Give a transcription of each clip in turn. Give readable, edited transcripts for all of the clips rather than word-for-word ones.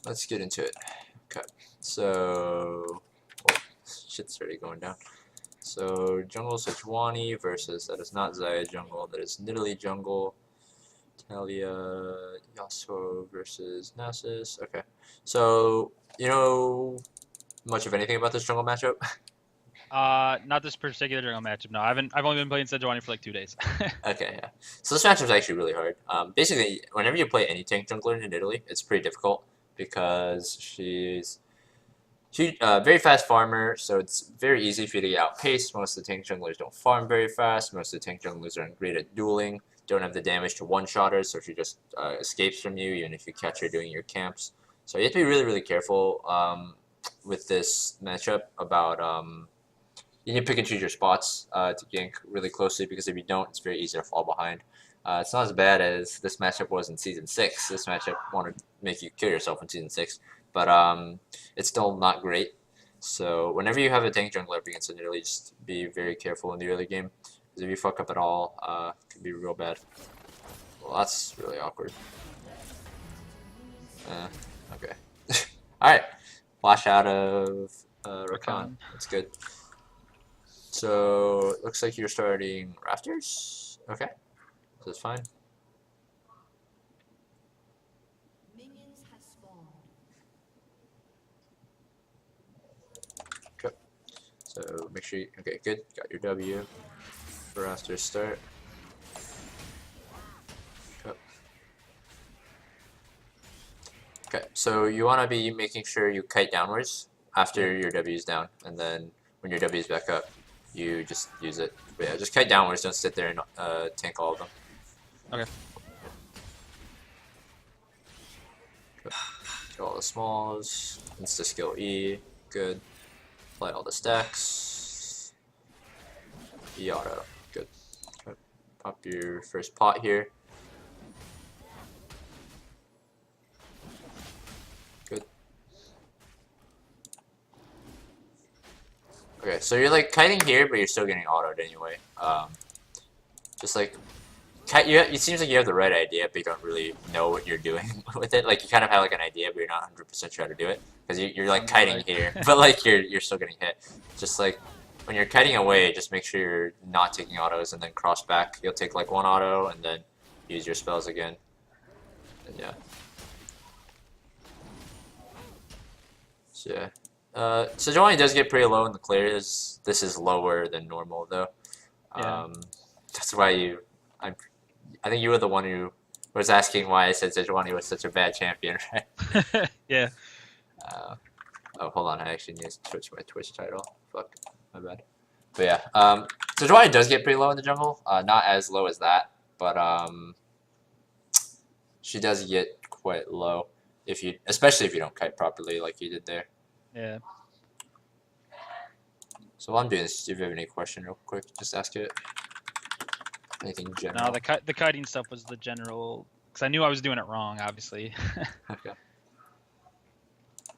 let's get into it. Okay, so shit's already going down. So jungle Sejuani versus that is not Zaya jungle, that is Nidalee jungle. Talia Yasuo versus Nasus. Okay, so you know much of anything about this jungle matchup? Not this particular jungle matchup. No, I've only been playing Sejuani for like 2 days. Okay, yeah. So this matchup is actually really hard. Basically, whenever you play any tank jungler in Italy, it's pretty difficult because she's very fast farmer, so it's very easy for you to get outpaced. Most of the tank junglers don't farm very fast. Most of the tank junglers aren't great at dueling. Don't have the damage to one-shotters, so she just escapes from you, even if you catch her doing your camps. So you have to be really, really careful with this matchup about you need to pick and choose your spots to gank really closely, because if you don't, it's very easy to fall behind. It's not as bad as this matchup was in Season 6. This matchup wanted to make you kill yourself in Season 6, but it's still not great. So whenever you have a tank jungler up against an early, just be very careful in the early game, because if you fuck up at all, it can be real bad. Well, that's really awkward. Okay. Alright. Flash out of Rakan. That's good. So, it looks like you're starting Rafters? Okay. So that's fine. Okay. So, make sure you... Okay, good. Got your W. Rafters start. Okay. Okay, so you want to be making sure you kite downwards after your W is down, and then when your W is back up, you just use it. But yeah, just kite downwards, don't sit there and tank all of them. Okay. Kill all the smalls, insta skill E, good. Apply all the stacks. E auto, good. Okay. Pop your first pot here. Good. Okay, so you're like kiting here, but you're still getting autoed anyway. Just like it seems like you have the right idea, but you don't really know what you're doing with it. Like you kind of have like an idea, but you're not 100% sure how to do it, because you're like kiting here, but like you're still getting hit. Just like when you're kiting away, just make sure you're not taking autos and then cross back. You'll take like one auto and then use your spells again. And yeah. So yeah. Sejuani does get pretty low in the clears. This is lower than normal though. Yeah. That's why I think you were the one who was asking why I said Sejuani was such a bad champion, right? Yeah. Oh, hold on. I actually need to switch my Twitch title. Fuck. My bad. But yeah. Sejuani does get pretty low in the jungle. Not as low as that, but she does get quite low especially if you don't kite properly like you did there. Yeah. So while I'm doing this, if you have any question real quick, just ask it. Anything general? No, the kiting stuff was the general, because I knew I was doing it wrong, obviously. Okay.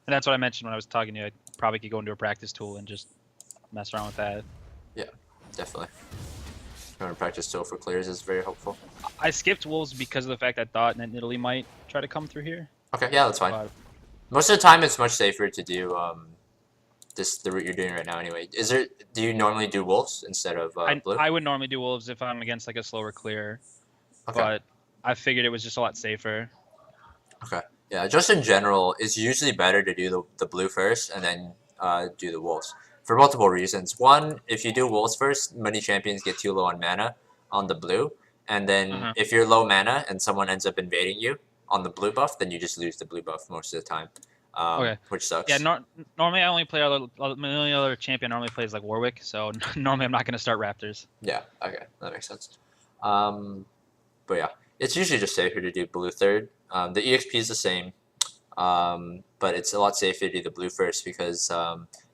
And that's what I mentioned when I was talking to you. I probably could go into a practice tool and just mess around with that. Yeah, definitely. Going to practice tool for clears is very helpful. I skipped wolves because of the fact I thought that Italy might try to come through here. Okay, yeah, that's fine. Most of the time, it's much safer to do the route you're doing right now. Anyway, do you normally do wolves instead of blue? I would normally do wolves if I'm against like a slower clear, okay. But I figured it was just a lot safer. Okay, yeah, just in general, it's usually better to do the blue first and then do the wolves for multiple reasons. One, if you do wolves first, many champions get too low on mana on the blue, and then if you're low mana and someone ends up invading you on the blue buff, then you just lose the blue buff most of the time. Okay. Which sucks. Yeah, normally I only play the only other champion normally plays like Warwick, so normally I'm not going to start Raptors. Yeah, okay, that makes sense. But yeah, it's usually just safer to do blue third. The EXP is the same, but it's a lot safer to do the blue first, because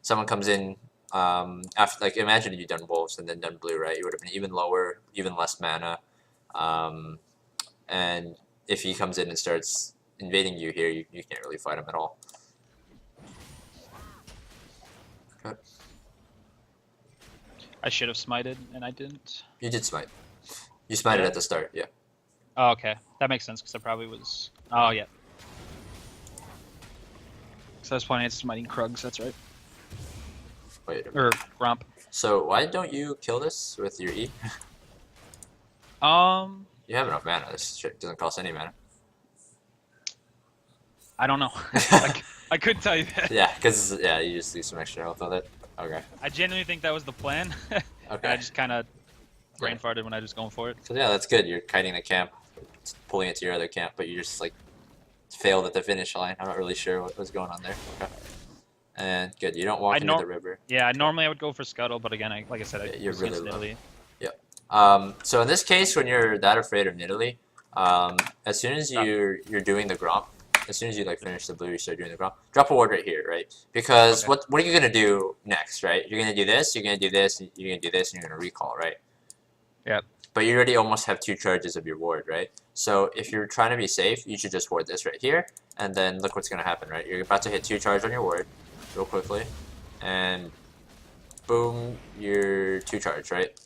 someone comes in after, like, imagine if you'd done wolves and then done blue, right? You would have been even lower, even less mana, and if he comes in and starts invading you here, you can't really fight him at all. Okay. I should have smited, and I didn't. You did smite. You smited at the start, yeah. Oh, okay. That makes sense, because I probably was... Oh, yeah. So I was planning on smiting Krugs. That's right. Wait a minute. Or Gromp. So why don't you kill this with your E? Um, You have enough mana. This shit doesn't cost any mana. I don't know. I couldn't tell you that. Yeah, because you just do some extra health with it. Okay. I genuinely think that was the plan. Okay. I just kind of brain farted when I was going for it. So yeah, that's good. You're kiting the camp, pulling it to your other camp, but you just like failed at the finish line. I'm not really sure what was going on there. Okay. And good. You don't walk into the river. Yeah, normally I would go for Scuttle, but again, like I said, I you're really low. Italy. Yep. So in this case, when you're that afraid of Nidalee, as soon as you're doing the Gromp, as soon as you like finish the blue, you start doing the Gromp. Drop a ward right here, right? Because what are you gonna do next, right? You're gonna do this, you're gonna do this, you're gonna do this, and you're gonna recall, right? Yep. But you already almost have 2 charges of your ward, right? So if you're trying to be safe, you should just ward this right here, and then look what's gonna happen, right? You're about to hit 2 charge on your ward, real quickly, and boom, you're 2 charge, right?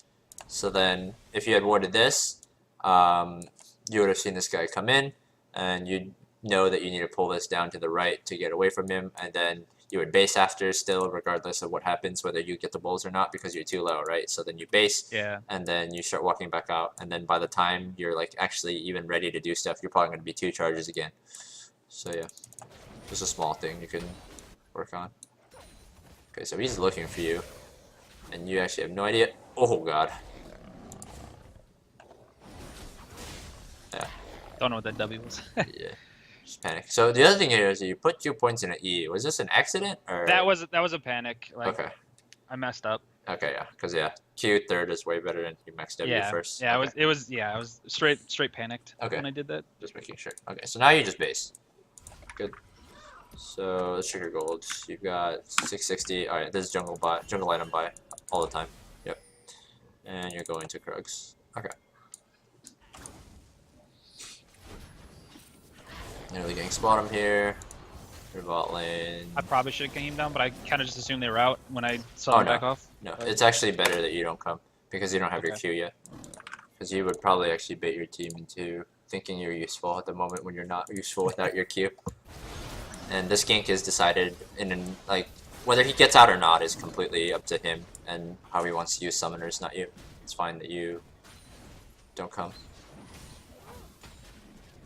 So then if you had warded this, you would have seen this guy come in, and you'd know that you need to pull this down to the right to get away from him, and then you would base after still, regardless of what happens, whether you get the bulls or not, because you're too low, right? So then you base, and then you start walking back out, and then by the time you're like actually even ready to do stuff, you're probably going to be 2 charges again. So yeah, just a small thing you can work on. Okay, so he's looking for you, and you actually have no idea. Oh god. Yeah. Don't know what that W was. Yeah. Just panic. So the other thing here is you put 2 points in an E. Was this an accident or? That was a panic. Like, okay. I messed up. Okay, yeah, because Q third is way better than you max W first. Yeah, okay. it was straight panicked when I did that. Just making sure. Okay, so now you just base. Good. So let's check your gold. You've got 660. All right, this is jungle item buy all the time. Yep. And you're going to Krugs. Okay. Nearly getting Spottum here. Your bot lane. I probably should have came down, but I kind of just assumed they were out when I saw them back off. No, it's actually better that you don't come because you don't have your Q yet. Because you would probably actually bait your team into thinking you're useful at the moment when you're not useful without your Q. And this gank is decided like whether he gets out or not is completely up to him and how he wants to use summoners, not you. It's fine that you don't come.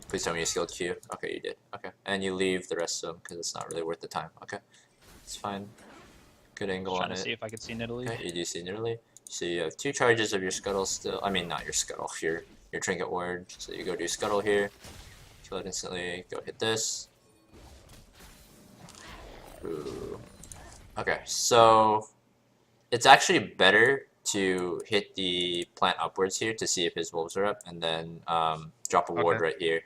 Please tell me you skilled Q. Okay, you did. Okay, and you leave the rest of them because it's not really worth the time. Okay, it's fine. Good angle on it. Trying to see if I could see Nidalee. Okay, you do see Nidalee. So you have 2 charges of your Scuttle still. I mean, not your Scuttle. Your Trinket Ward. So you go do Scuttle here. Kill it instantly. Go hit this. Ooh. Okay, so it's actually better to hit the plant upwards here to see if his wolves are up, and then drop a ward right here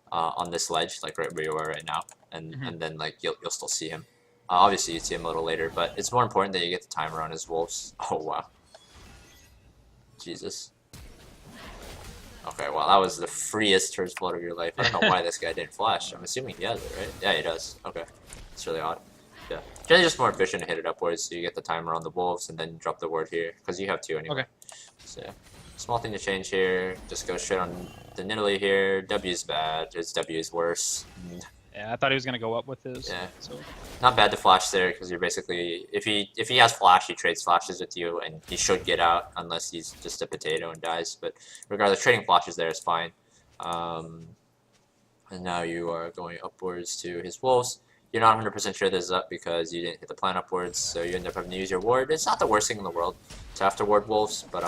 on this ledge, like right where you are right now, and then like you'll still see him. Obviously, you'd see him a little later, but it's more important that you get the timer on his wolves. Oh wow, Jesus. Okay, well that was the freest first blood of your life. I don't know why this guy didn't flash. I'm assuming he has it, right? Yeah, he does. Okay, it's really odd. Yeah, generally just more efficient to hit it upwards so you get the timer on the wolves and then drop the ward here because you have 2 anyway. Okay. So yeah, small thing to change here. Just go straight on the Nidalee here. W's bad. His W is worse. Yeah, I thought he was gonna go up with his. Yeah. So not bad to flash there because you're basically if he has flash, he trades flashes with you and he should get out unless he's just a potato and dies. But regardless, trading flashes there is fine. And now you are going upwards to his wolves. You're not 100% sure this is up because you didn't hit the plan upwards, so you end up having to use your ward. It's not the worst thing in the world to have to ward wolves, but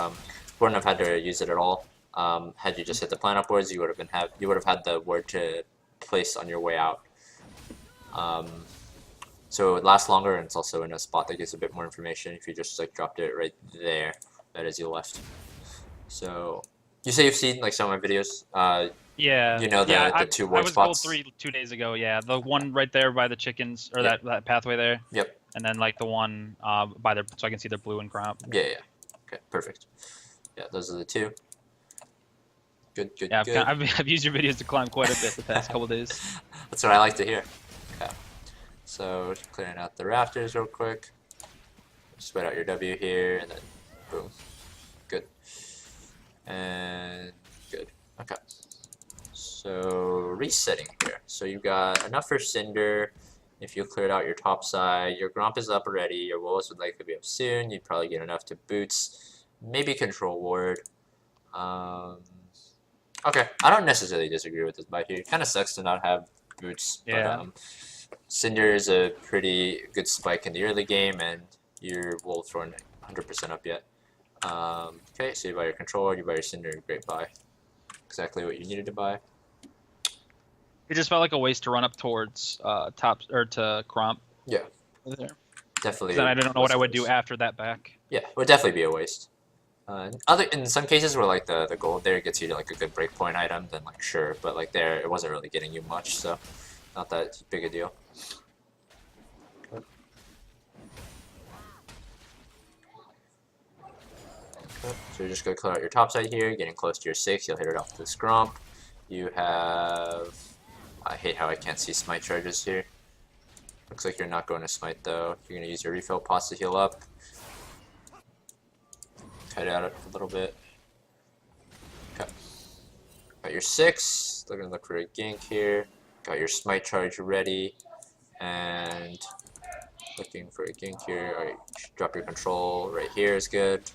wouldn't have had to use it at all. Had you just hit the plan upwards, you would have had the ward to place on your way out. So it would last longer, and it's also in a spot that gives a bit more information if you just like dropped it right there, that is you left. So you say you've seen like some of my videos. yeah, you know the 2 ward spots. I was gold 2 days ago. Yeah, the one right there by the chickens, or that pathway there. Yep. And then like the one by their, so I can see their blue and Gromp. Yeah. Okay, perfect. Yeah, those are the 2. Good. Yeah, good. I've used your videos to climb quite a bit the past couple days. That's what I like to hear. Okay. So clearing out the rafters real quick. Spread out your W here, and then boom. Good. And good. Okay. So resetting here. So you've got enough for Cinder. If you cleared out your top side, your Gromp is up already, your Wolves would likely be up soon, you'd probably get enough to boots, maybe control ward. Okay, I don't necessarily disagree with this buy here. It kind of sucks to not have boots, but Yeah. Cinder is a pretty good spike in the early game, and your Wolves weren't 100% up yet. Okay, so you buy your controller, you buy your Cinder, great buy. Exactly what you needed to buy. It just felt like a waste to run up towards top or to Cromp. Yeah. There. Definitely. Then I don't know what I would do after that back. Yeah, it would definitely be a waste. In some cases where like the gold there gets you to like a good breakpoint item, then like sure, but like there it wasn't really getting you much, so not that big a deal. Okay, so you're just gonna clear out your top side here, getting close to your 6, you'll hit it off the Scrump. You have, I hate how I can't see smite charges here. Looks like you're not going to smite though. You're gonna use your refill pots to heal up. Cut out a little bit. Okay. Got your 6. They're gonna look for a gank here. Got your smite charge ready, and looking for a gank here. Alright, drop your control right here is good.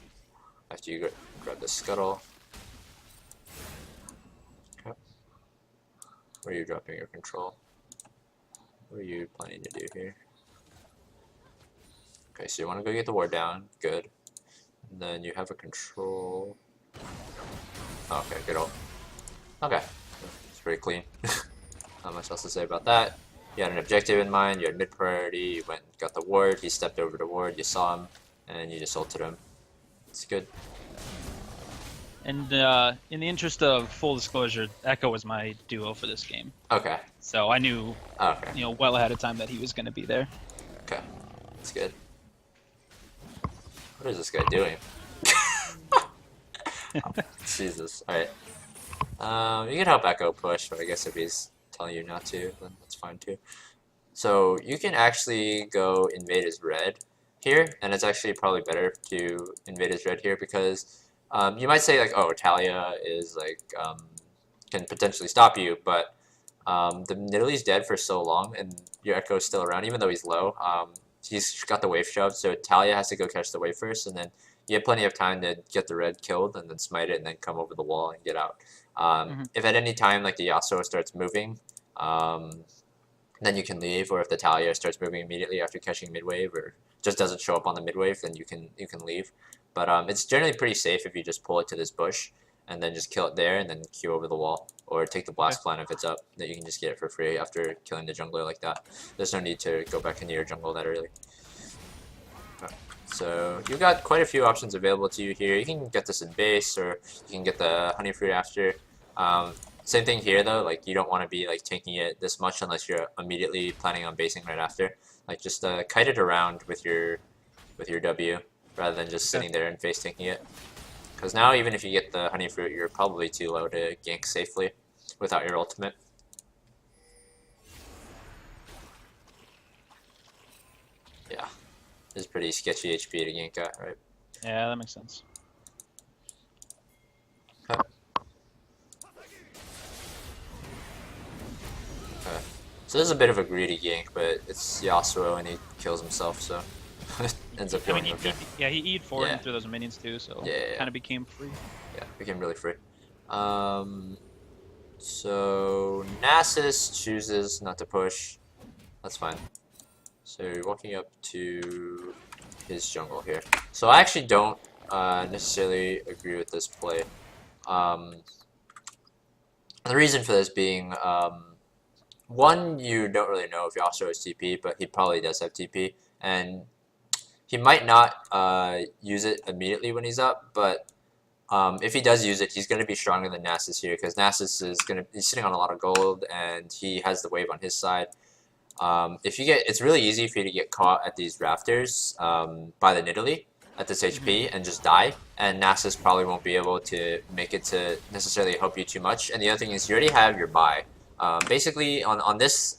After you grab the scuttle. Okay. Where are you dropping your control? What are you planning to do here? Okay, so you want to go get the ward down. Good. And then you have a control. Oh, okay, good ult. Okay, it's pretty clean. Not much else to say about that. You had an objective in mind, you had mid priority, you went and got the ward, he stepped over the ward, you saw him, and you just ulted him. It's good. And in the interest of full disclosure, Echo was my duo for this game. Okay. So I knew, Okay. Well ahead of time that he was going to be there. Okay, that's good. What is this guy doing? Oh, Jesus. Alright. You can help Echo push, but I guess if he's telling you not to, then that's fine too. So you can actually go invade his red here, and it's actually probably better to invade his red here because you might say like, oh, Talia is like can potentially stop you, but the Nidalee's dead for so long, and your Echo's still around, even though he's low. He's got the wave shoved, so Talia has to go catch the wave first, and then you have plenty of time to get the red killed, and then smite it, and then come over the wall and get out. If at any time like the Yasuo starts moving, then you can leave, or if the Talia starts moving immediately after catching mid wave, or just doesn't show up on the mid wave, then you can leave. But it's generally pretty safe if you just pull it to this bush and then just kill it there and then Q over the wall, or take the blast plan if it's up, that you can just get it for free after killing the jungler like that. There's no need to go back into your jungle that early. Okay. So you've got quite a few options available to you here. You can get this in base, or you can get the honey fruit after. Same thing here though, like you don't want to be like tanking it this much unless you're immediately planning on basing right after. Like just kite it around with your W rather than just sitting there and face tanking it. Because now even if you get the honey fruit, you're probably too low to gank safely without your ultimate. Yeah, this is pretty sketchy HP to gank at, right? Yeah, that makes sense. Okay. Okay. So this is a bit of a greedy gank, but it's Yasuo and he kills himself, so ends up going okay. He E'd forward and threw those minions too, so kind of became free. Yeah, became really free. So Nasus chooses not to push. That's fine. So you're walking up to his jungle here. So I actually don't necessarily agree with this play. The reason for this being, one, you don't really know if Yasuo has TP, but he probably does have TP, and he might not use it immediately when he's up, but if he does use it, he's going to be stronger than Nasus here, because Nasus is he's sitting on a lot of gold, and he has the wave on his side. It's really easy for you to get caught at these rafters by the Nidalee at this HP and just die, and Nasus probably won't be able to make it to necessarily help you too much. And the other thing is you already have your buy. Basically on this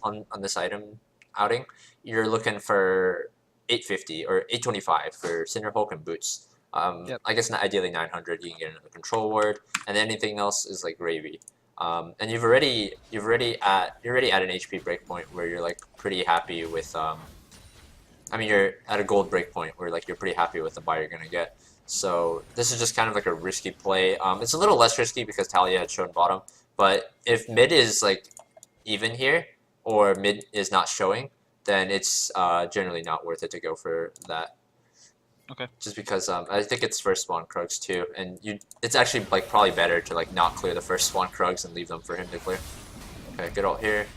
item outing, you're looking for 850 or 825 for Cinderhulk and boots. I guess ideally 900. You can get another control ward, and anything else is like gravy. And you're already at an HP breakpoint where you're like pretty happy with I mean, you're at a gold breakpoint where like you're pretty happy with the buy you're gonna get. So this is just kind of like a risky play. It's a little less risky because Talia had shown bottom, but if mid is like even here or mid is not showing, then it's generally not worth it to go for that. Okay. Just because I think it's first spawn Krugs too, and it's actually like probably better to like not clear the first spawn Krugs and leave them for him to clear. Okay, good ult here,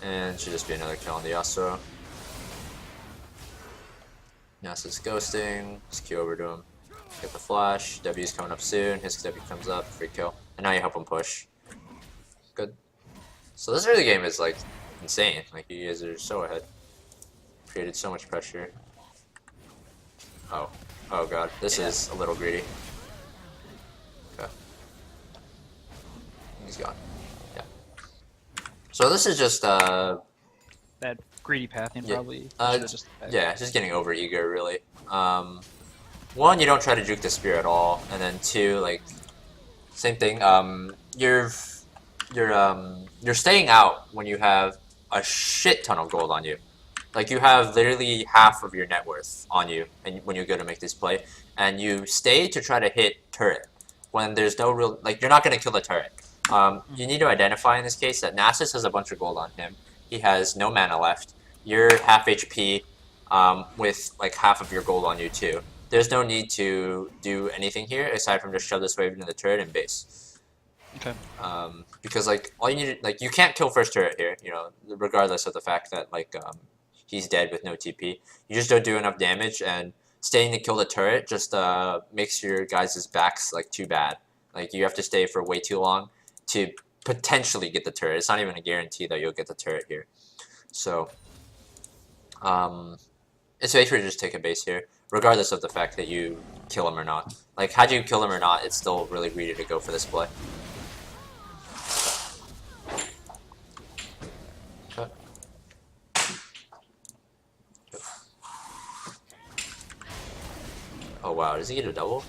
and should just be another kill on the Yasuo. Yasuo's ghosting. Just Q over to him. Get the flash. W's coming up soon. His W comes up. Free kill. And now you help him push. Good. So this early game is like insane. Like you guys are so ahead. Created so much pressure. Oh. Oh god. This is a little greedy. Okay. He's gone. Yeah. So this is just That greedy pathing probably. yeah, just getting over eager really. One, you don't try to juke the spear at all, and then two, like same thing. You're staying out when you have a shit ton of gold on you. Like you have literally half of your net worth on you, and when you go to make this play, and you stay to try to hit turret when there's no real like you're not gonna kill the turret. You need to identify in this case that Nasus has a bunch of gold on him. He has no mana left. You're half HP with like half of your gold on you too. There's no need to do anything here aside from just shove this wave into the turret and base. Okay. Because like all you need, like you can't kill first turret here, you know, regardless of the fact that like he's dead with no TP. You just don't do enough damage, and staying to kill the turret just makes your guys' backs like too bad. Like you have to stay for way too long to potentially get the turret. It's not even a guarantee that you'll get the turret here. So it's basically just take a base here, regardless of the fact that you kill him or not. Like had you kill him or not, it's still really greedy to go for this play. Okay. Oh wow, does he get a double?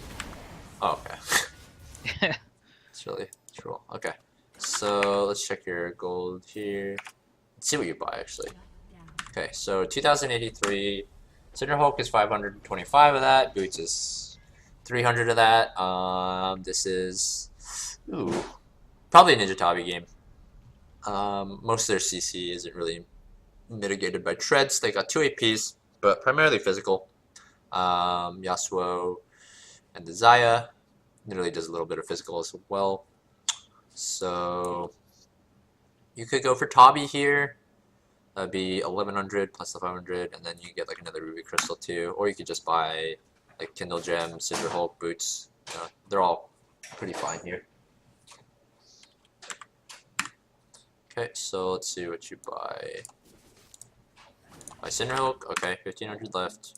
Oh, okay. It's really cool. Okay. So let's check your gold here. Let's see what you buy actually. Okay, so 2083. Cinderhulk is 525 of that. Boots is 300 of that. This is probably a Ninja Tabi game. Most of their CC isn't really mitigated by treads. They got 2 APs, but primarily physical. Yasuo and the Xayah literally does a little bit of physical as well. So you could go for Tabi here. That'd be 1100 plus the 500, and then you get like another Ruby Crystal too. Or you could just buy like Kindle Gem, Cinderhulk, Boots. They're all pretty fine here. Okay, so let's see what you buy. Buy Cinderhulk. Okay, 1500 left.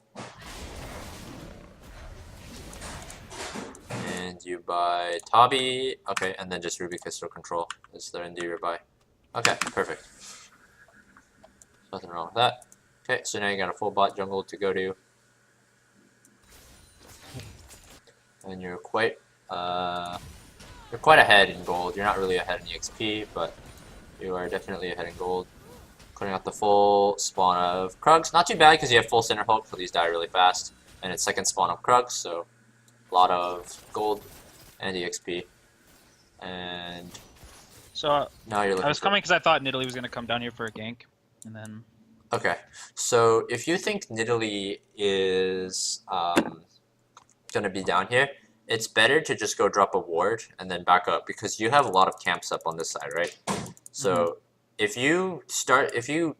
And you buy Tabi. Okay, and then just Ruby Crystal Control is the end of your buy. Okay, perfect. Nothing wrong with that. Okay, so now you got a full bot jungle to go to. And you're quite ahead in gold. You're not really ahead in EXP, but you are definitely ahead in gold. Putting out the full spawn of Krugs. Not too bad because you have full Cinderhulk, so these die really fast. And it's second spawn of Krugs, so a lot of gold and EXP. And so now you're looking I was coming because I thought Nidalee was going to come down here for a gank. And then okay, so if you think Nidalee is going to be down here, it's better to just go drop a ward and then back up because you have a lot of camps up on this side, right? So if you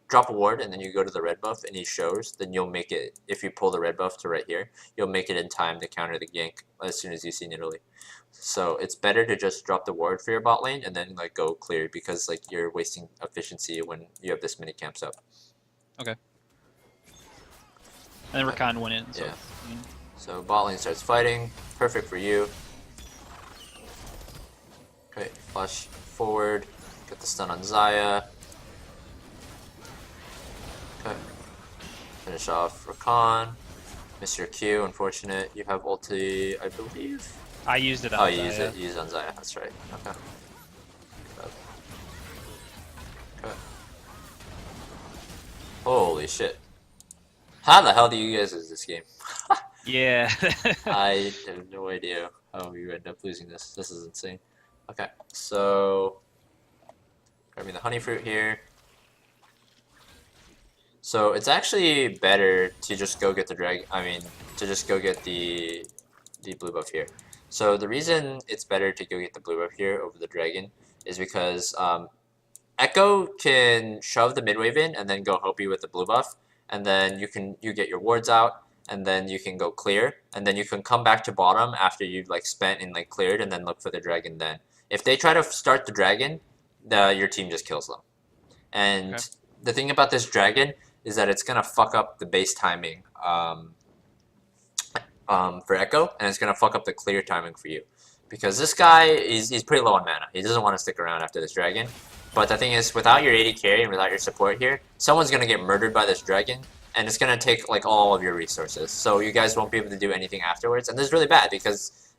drop a ward and then you go to the red buff and he shows, then you'll make it, if you pull the red buff to right here, you'll make it in time to counter the gank as soon as you see Nidalee. So it's better to just drop the ward for your bot lane and then like go clear because like you're wasting efficiency when you have this many camps up. Okay. And then Rakan went in. So, yeah. So bot lane starts fighting. Perfect for you. Okay, flash forward. Get the stun on Xayah. Okay. Finish off Rakan. Miss your Q, unfortunate. You have ulti, I believe. I used it on Xayah. Xayah. You used it on Xayah, that's right. Okay. Holy shit. How the hell do you guys lose this game? Yeah. I have no idea how you end up losing this. This is insane. Okay, so grabbing the honey fruit here. So it's actually better to just go get the to just go get the blue buff here. So the reason it's better to go get the blue buff here over the dragon is because Echo can shove the mid wave in and then go Hopi with the blue buff, and then you get your wards out, and then you can go clear, and then you can come back to bottom after you've like spent and like cleared, and then look for the dragon. Then if they try to start the dragon, your team just kills them. And Okay. the thing about this dragon is that it's gonna fuck up the base timing for Echo, and it's gonna fuck up the clear timing for you, because this guy he's pretty low on mana. He doesn't want to stick around after this dragon. But the thing is, without your AD carry and without your support here, someone's gonna get murdered by this dragon, and it's gonna take like all of your resources. So you guys won't be able to do anything afterwards, and this is really bad because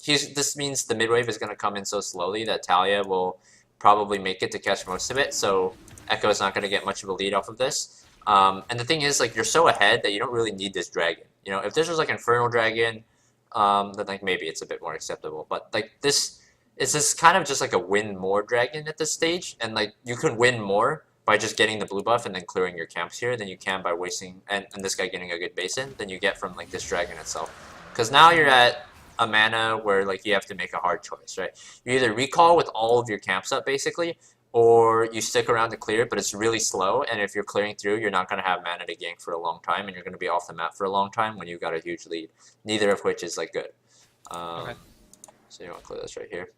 this means the mid wave is gonna come in so slowly that Talia will probably make it to catch most of it. So Echo is not gonna get much of a lead off of this. And the thing is, like, you're so ahead that you don't really need this dragon. You know, if this was like Infernal Dragon, then like maybe it's a bit more acceptable. But like this. It's just kind of just like a win more dragon at this stage, and like you can win more by just getting the blue buff and then clearing your camps here than you can by wasting and this guy getting a good base in than you get from like this dragon itself. Because now you're at a mana where like you have to make a hard choice, right? You either recall with all of your camps up basically, or you stick around to clear, but it's really slow, and if you're clearing through, you're not going to have mana to gank for a long time, and you're going to be off the map for a long time when you've got a huge lead. Neither of which is like good. Okay. So you want to clear this right here.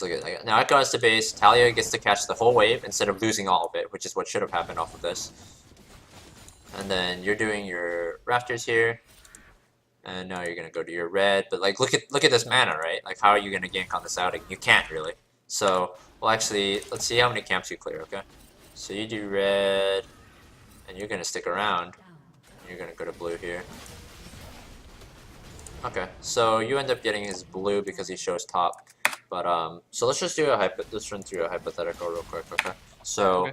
Look at that. Now Echo has to base. Talia gets to catch the whole wave instead of losing all of it, which is what should have happened off of this. And then you're doing your rafters here, and now you're gonna go to your red. But like, look at this mana, right? Like, how are you gonna gank on this outing? You can't really. So, well, actually, let's see how many camps you clear. Okay. So you do red, and you're gonna stick around. You're gonna go to blue here. Okay. So you end up getting his blue because he shows top. But so let's just do let's run through a hypothetical real quick, okay? So,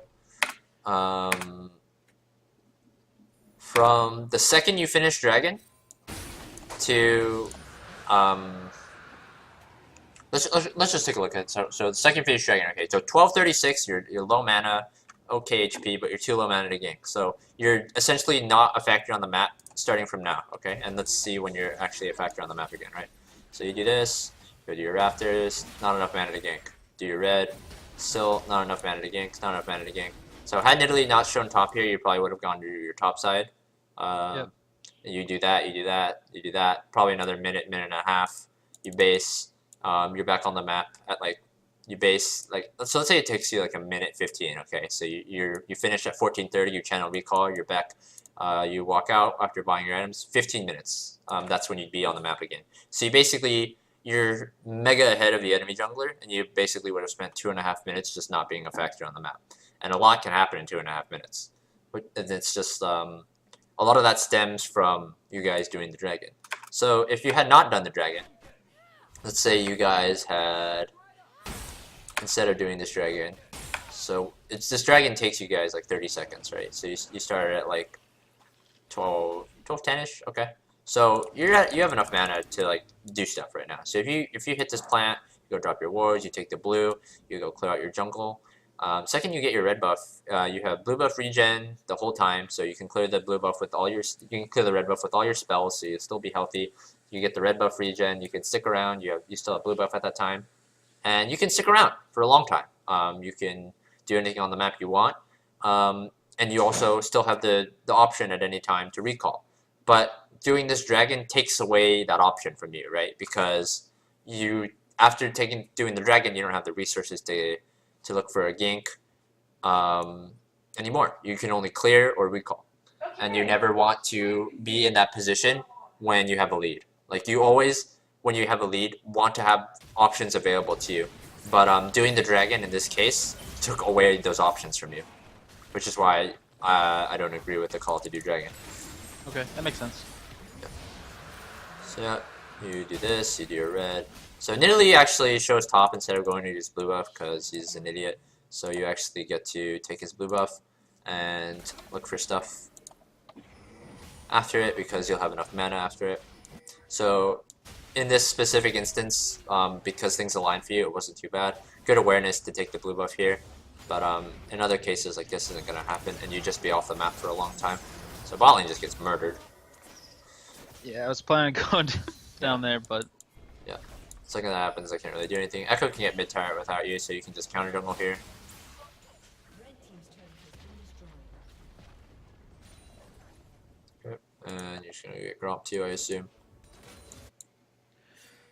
Okay. From the second you finish dragon to let's just take a look at it. So the second you finish dragon, okay? So 1236, you're low mana, okay HP, but you're too low mana to gank. So you're essentially not a factor on the map starting from now, okay? And let's see when you're actually a factor on the map again, right? So you do this. Go to your rafters, not enough mana to gank. Do your red, still not enough mana to gank, not enough mana to gank. So had Nidalee not shown top here, you probably would have gone to your top side. Yep. You do that, you do that, you do that. Probably another minute, minute and a half. You base. You're back on the map at like you base like so. Let's say it takes you like a minute 15. Okay, so you finish at 14:30. You channel recall. You're back. You walk out after buying your items. 15 minutes. That's when you'd be on the map again. So you basically. You're mega ahead of the enemy jungler, and you basically would have spent 2.5 minutes just not being a factor on the map. And a lot can happen in 2.5 minutes. And it's just, a lot of that stems from you guys doing the dragon. So if you had not done the dragon, let's say you guys had, instead of doing this dragon, so this dragon takes you guys like 30 seconds, right? So you started at like 12, 10-ish, okay? So you have enough mana to like do stuff right now. So if you hit this plant, you go drop your wards, you take the blue, you go clear out your jungle. Second, you get your red buff. You have blue buff regen the whole time, so you can clear the blue buff with all your. You can clear the red buff with all your spells, so you still be healthy. You get the red buff regen. You can stick around. You still have blue buff at that time, and you can stick around for a long time. You can do anything on the map you want, and you also still have the option at any time to recall. But doing this dragon takes away that option from you, right? Because after doing the dragon, you don't have the resources to look for a gank anymore. You can only clear or recall, and you never want to be in that position when you have a lead. Like you always, when you have a lead, want to have options available to you. But doing the dragon in this case took away those options from you, which is why I don't agree with the call to do dragon. Okay, that makes sense. So yeah, you do this, you do your red. So Nidalee actually shows top instead of going to use blue buff because he's an idiot. So you actually get to take his blue buff and look for stuff after it because you'll have enough mana after it. So in this specific instance, because things align for you, it wasn't too bad. Good awareness to take the blue buff here. But in other cases, like this isn't going to happen, and you just be off the map for a long time. So bot lane just gets murdered. Yeah, I was planning on going down there, but yeah, second that happens, I can't really do anything. Echo can get mid turret without you, so you can just counter jungle here. Okay. And you're just gonna get Gromp too, I assume.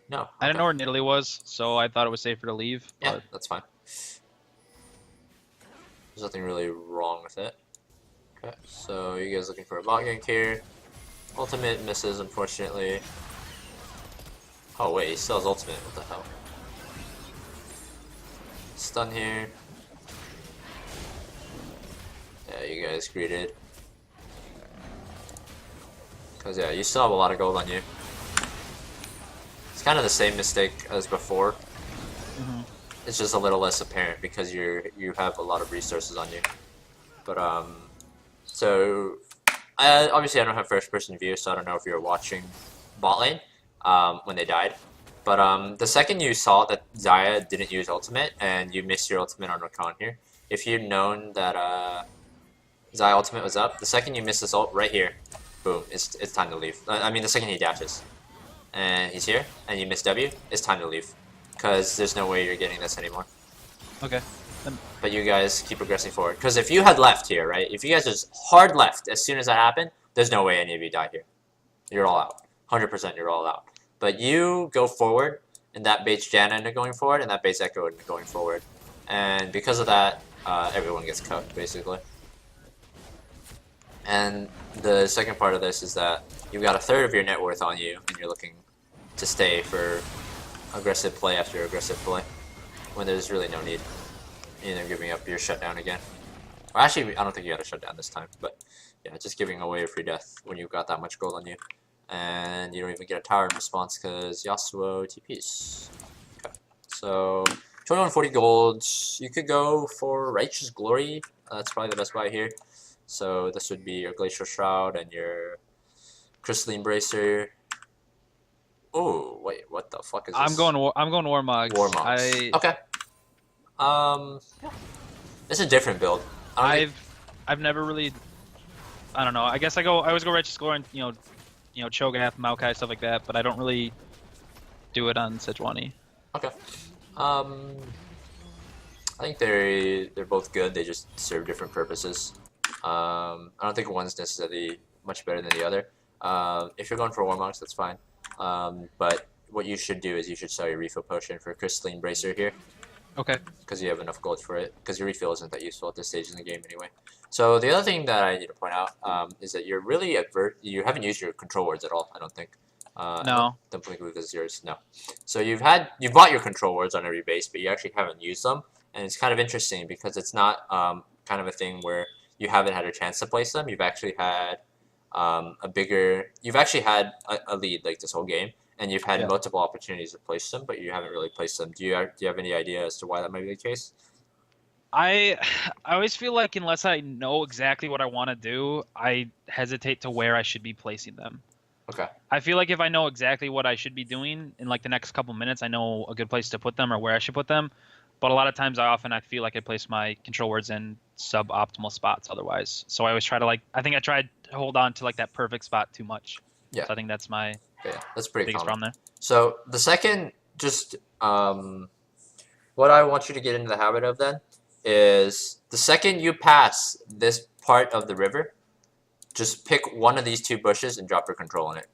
No. Okay. I didn't know where Nidalee was, so I thought it was safer to leave. Yeah, But that's fine. There's nothing really wrong with it. Okay, so you guys looking for a bot gank here. Ultimate misses, unfortunately. Oh wait, he still has ultimate, what the hell? Stun here. Yeah, you guys greeted. Cause yeah, you still have a lot of gold on you. It's kind of the same mistake as before. It's just a little less apparent because you have a lot of resources on you. But so obviously I don't have first person view, so I don't know if you were watching bot lane when they died. But the second you saw that Xayah didn't use ultimate and you missed your ultimate on Rakan here, if you'd known that Xayah ultimate was up, the second you miss this ult right here, boom, it's time to leave. I mean the second he dashes and he's here and you miss W, it's time to leave. Because there's no way you're getting this anymore. okay. But you guys keep progressing forward. Because if you had left here, right? If you guys just hard left as soon as that happened, there's no way any of you die here. You're all out. 100% you're all out. But you go forward, and that baits Janna into going forward, and that baits Echo into going forward. And because of that, everyone gets cut, basically. And the second part of this is that you've got a third of your net worth on you, and you're looking to stay for aggressive play after aggressive play when there's really no need. And then giving up your shutdown again. Or actually, I don't think you got a shutdown this time, but yeah, just giving away a free death when you've got that much gold on you. And you don't even get a tower in response because Yasuo TPs. Okay. So 2140 gold. You could go for Righteous Glory. That's probably the best buy here. So this would be your Glacial Shroud and your Crystalline Bracer. Oh wait, what the fuck is this? I'm going Warmogs. Warmogs. Okay. Yeah. It's a different build. I've never really. I don't know. I guess I always go Righteous Glory and Cho'Gath, Maokai, stuff like that. But I don't really do it on Sejuani. Okay. I think they're both good. They just serve different purposes. I don't think one's necessarily much better than the other. If you're going for Warmogs, that's fine. But what you should do is you should sell your refill potion for Crystalline Bracer here. Okay. Because you have enough gold for it. Because your refill isn't that useful at this stage in the game anyway. So the other thing that I need to point out is that you're really you haven't used your control words at all. I don't think. No. Don't think this is yours. No. So you've bought your control words on every base, but you actually haven't used them, and it's kind of interesting because it's not kind of a thing where you haven't had a chance to place them. You've actually had You've actually had a lead like this whole game, and you've had multiple opportunities to place them, but you haven't really placed them. Do you have any idea as to why that might be the case? I always feel like unless I know exactly what I want to do, I hesitate to where I should be placing them. Okay. I feel like if I know exactly what I should be doing in like the next couple minutes, I know a good place to put them or where I should put them. But a lot of times I feel like I place my control words in suboptimal spots otherwise. So I always try to I think I tried to hold on to like that perfect spot too much. Yeah. So I think that's my that's pretty biggest common. problem there. So the second, just what I want you to get into the habit of then is the second you pass this part of the river, just pick one of these two bushes and drop your control in it.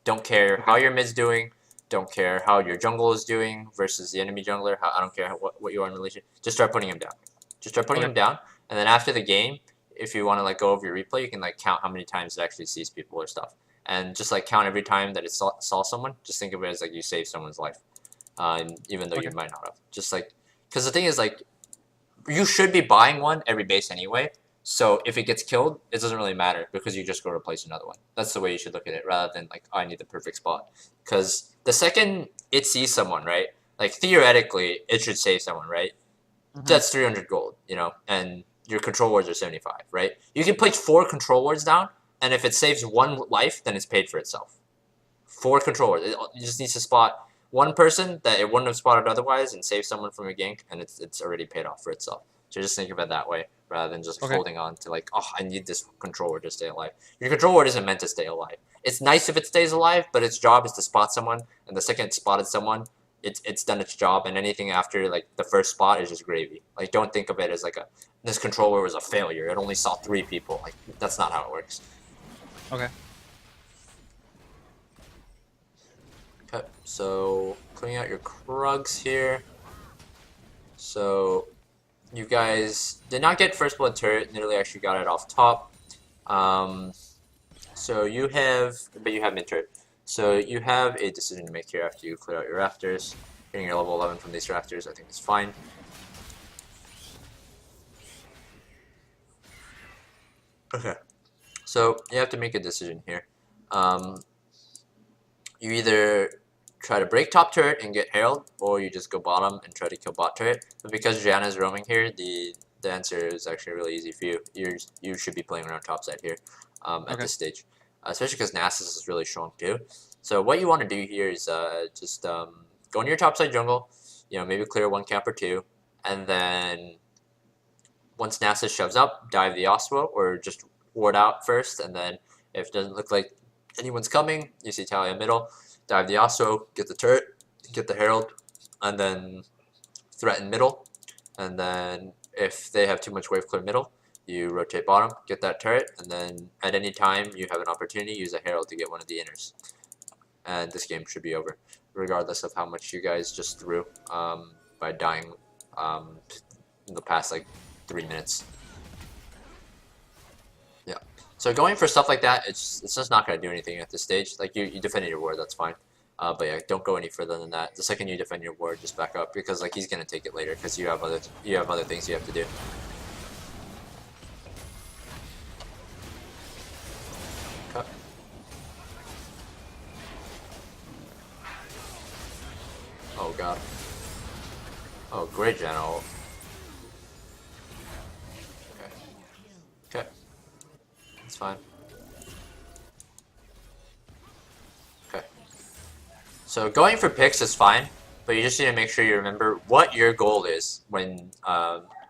Don't care how your mid's doing. Don't care how your jungle is doing versus the enemy jungler. I don't care what you are in relation. Just start putting him down. Just start putting him down, and then after the game, if you want to go over your replay, you can count how many times it actually sees people or stuff, and just count every time that it saw someone. Just think of it as you saved someone's life, even though you might not have. Just because the thing is you should be buying one every base anyway. So if it gets killed, it doesn't really matter because you just go replace another one. That's the way you should look at it, rather than I need the perfect spot. Because the second it sees someone, right? Theoretically, it should save someone, right? that's 300 gold, you know, and your control wards are 75, right? You can place 4 control wards down, and if it saves 1 life, then it's paid for itself. 4 control wards. You just need to spot 1 person that it wouldn't have spotted otherwise and save someone from a gank, and it's already paid off for itself. So just think of it that way, rather than just holding on to like, oh, I need this control ward to stay alive. Your control ward isn't meant to stay alive. It's nice if it stays alive, but its job is to spot someone, and the second it spotted someone, it's done its job, and anything after like the first spot is just gravy. Like, don't think of it as like this controller was a failure. It only saw 3 people. Like, that's not how it works. Okay. Okay, so cleaning out your Krugs here. So you guys did not get first blood turret. Nearly actually got it off top. So you have, but you have mid turret. So you have a decision to make here after you clear out your rafters. Getting your level 11 from these rafters, I think is fine. Okay. So you have to make a decision here. You either try to break top turret and get Herald, or you just go bottom and try to kill bot turret. But because Gianna is roaming here, the answer is actually really easy for you. You should be playing around top side here at this stage, especially because Nasus is really strong too. So what you want to do here is just go into your top side jungle, you know, maybe clear 1 camp or 2, and then once Nasus shoves up, dive the Oswo, or just ward out first, and then if it doesn't look like anyone's coming, you see Talia middle, dive the Oswo, get the turret, get the Herald, and then threaten middle, and then if they have too much wave clear middle, you rotate bottom, get that turret, and then at any time you have an opportunity, use a Herald to get one of the inners. And this game should be over, regardless of how much you guys just threw by dying in the past like 3 minutes. Yeah. So going for stuff like that, it's just not gonna do anything at this stage. Like you defended your ward, that's fine. But yeah, don't go any further than that. The second you defend your ward, just back up, because like he's gonna take it later because you have other things you have to do. Okay. Oh god. Oh, great general. Okay. Okay. It's fine. Okay. So going for picks is fine, but you just need to make sure you remember what your goal is when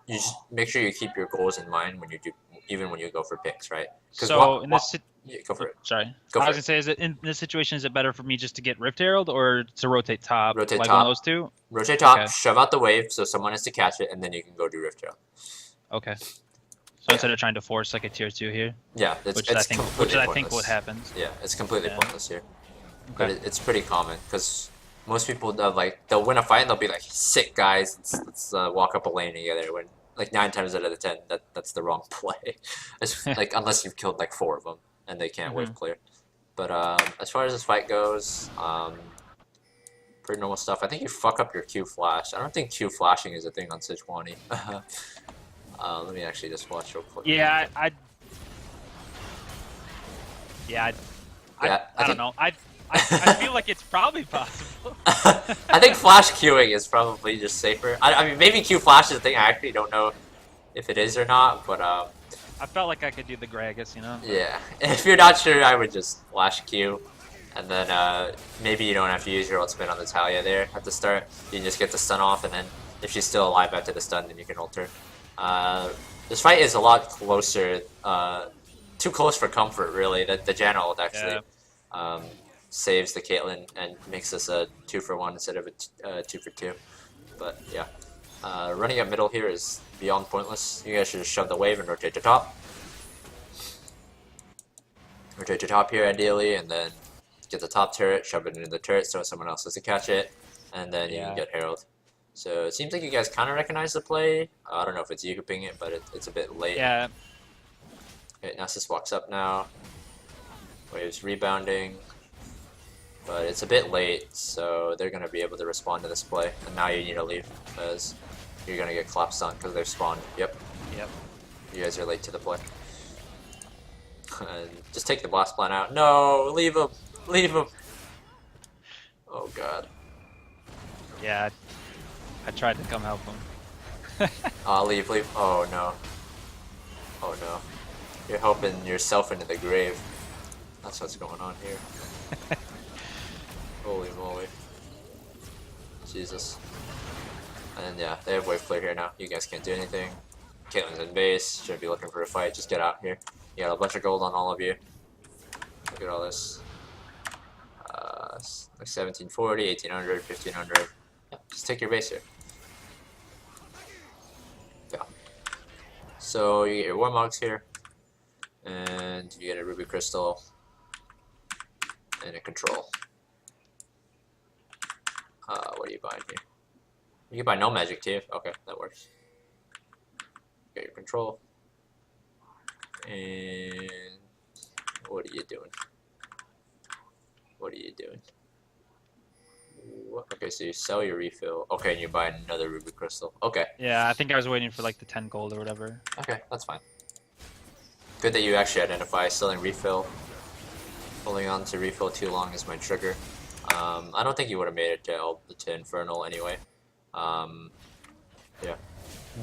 you just make sure you keep your goals in mind when you do, even when you go for picks, right? So in this yeah, go for it. Sorry. Go I for was gonna say, is it in this situation, is it better for me just to get Rift Herald or to rotate top? Rotate like top. one of those two? Rotate top, Okay. shove out the wave so someone has to catch it, and then you can go do Rift Herald. Okay. So instead of trying to force like a tier 2 here, Yeah, which I think what happens. Yeah, it's completely pointless here. Okay. But it's pretty common because most people they'll win a fight and they'll be like, "Sick guys, let's walk up a lane together." When like 9 times out of the 10, that's the wrong play. It's like unless you've killed like 4 of them and they can't wave clear. But as far as this fight goes, pretty normal stuff. I think you fuck up your Q flash. I don't think Q flashing is a thing on Sejuani. Let me actually just watch real quick. Yeah, I don't know. I feel like it's probably possible. I think flash queuing is probably just safer. I mean, maybe Q flash is a thing. I actually don't know if it is or not, but I felt like I could do the Gragas, you know? yeah. If you're not sure, I would just flash Q, and then maybe you don't have to use your ultimate on the Talia there at the start. You can just get the stun off, and then if she's still alive after the stun, then you can ult her. This fight is a lot closer, too close for comfort, really. The Janna ult actually saves the Caitlyn and makes this a 2-for-1 instead of a 2-for-2. But yeah, running up middle here is beyond pointless. You guys should just shove the wave and rotate to top. Rotate to top here ideally, and then get the top turret, shove it into the turret so someone else has to catch it, and then you can get Herald. So it seems like you guys kind of recognize the play. I don't know if it's you hooping it, but it's a bit late. Yeah. Okay, Nasus walks up now. Wave's rebounding. But it's a bit late, so they're going to be able to respond to this play. And now you need to leave, because you're going to get collapsed on because they've spawned. Yep. You guys are late to the play. Just take the blast plan out. No, leave him. Leave him. Oh god. Yeah, I tried to come help him. Leave, leave. Oh no. Oh no. You're helping yourself into the grave. That's what's going on here. Holy moly. Jesus. And yeah, they have wave clear here now. You guys can't do anything. Caitlyn's in base. Shouldn't be looking for a fight. Just get out here. You got a bunch of gold on all of you. Look at all this. Like 1740, 1800, 1500. Yeah, just take your base here. Yeah. So you get your Warmogs here. And you get a Ruby Crystal. And a Control. What are you buying here? You can buy no magic too. Okay, that works. Get your Control. And what are you doing? What are you doing? What? Okay, so you sell your refill. Okay, and you buy another Ruby Crystal. Okay. Yeah, I think I was waiting for like the 10 gold or whatever. Okay, that's fine. Good that you actually identify selling refill. Holding on to refill too long is my trigger. I don't think you would have made it to Infernal anyway. Yeah.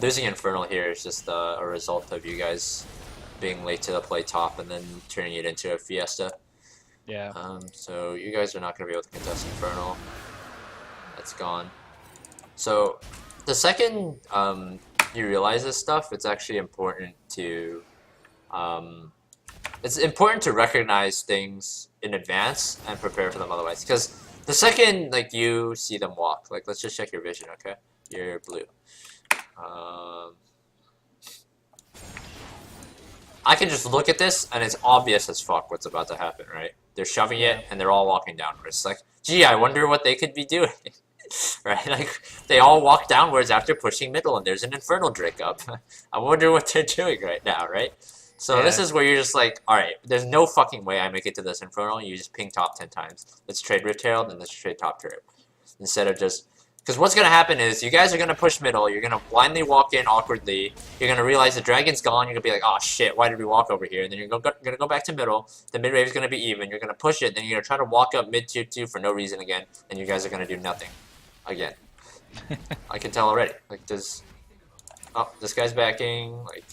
Losing Infernal here is just a result of you guys being late to the play top and then turning it into a Fiesta. Yeah. So you guys are not going to be able to contest Infernal. That's gone. So the second you realize this stuff, it's actually important to recognize things in advance and prepare for them otherwise. Because the second like you see them walk, like let's just check your vision, okay? You're blue. I can just look at this and it's obvious as fuck what's about to happen, right? They're shoving it and they're all walking downwards. Like, gee, I wonder what they could be doing. Right? Like, they all walk downwards after pushing middle and there's an Infernal Drake up. I wonder what they're doing right now, right? So this is where you're just like, alright, there's no fucking way I make it to this Infernal. You just ping top 10 times. Let's trade Rift Herald and let's trade top turret. Instead of just... Because what's going to happen is you guys are going to push middle, you're going to blindly walk in awkwardly, you're going to realize the dragon's gone, you're going to be like, oh shit, why did we walk over here? And then you're going to go back to middle, the mid wave is going to be even, you're going to push it, then you're going to try to walk up mid tier 2 for no reason again, and you guys are going to do nothing. Again. I can tell already. Like, this guy's backing, like,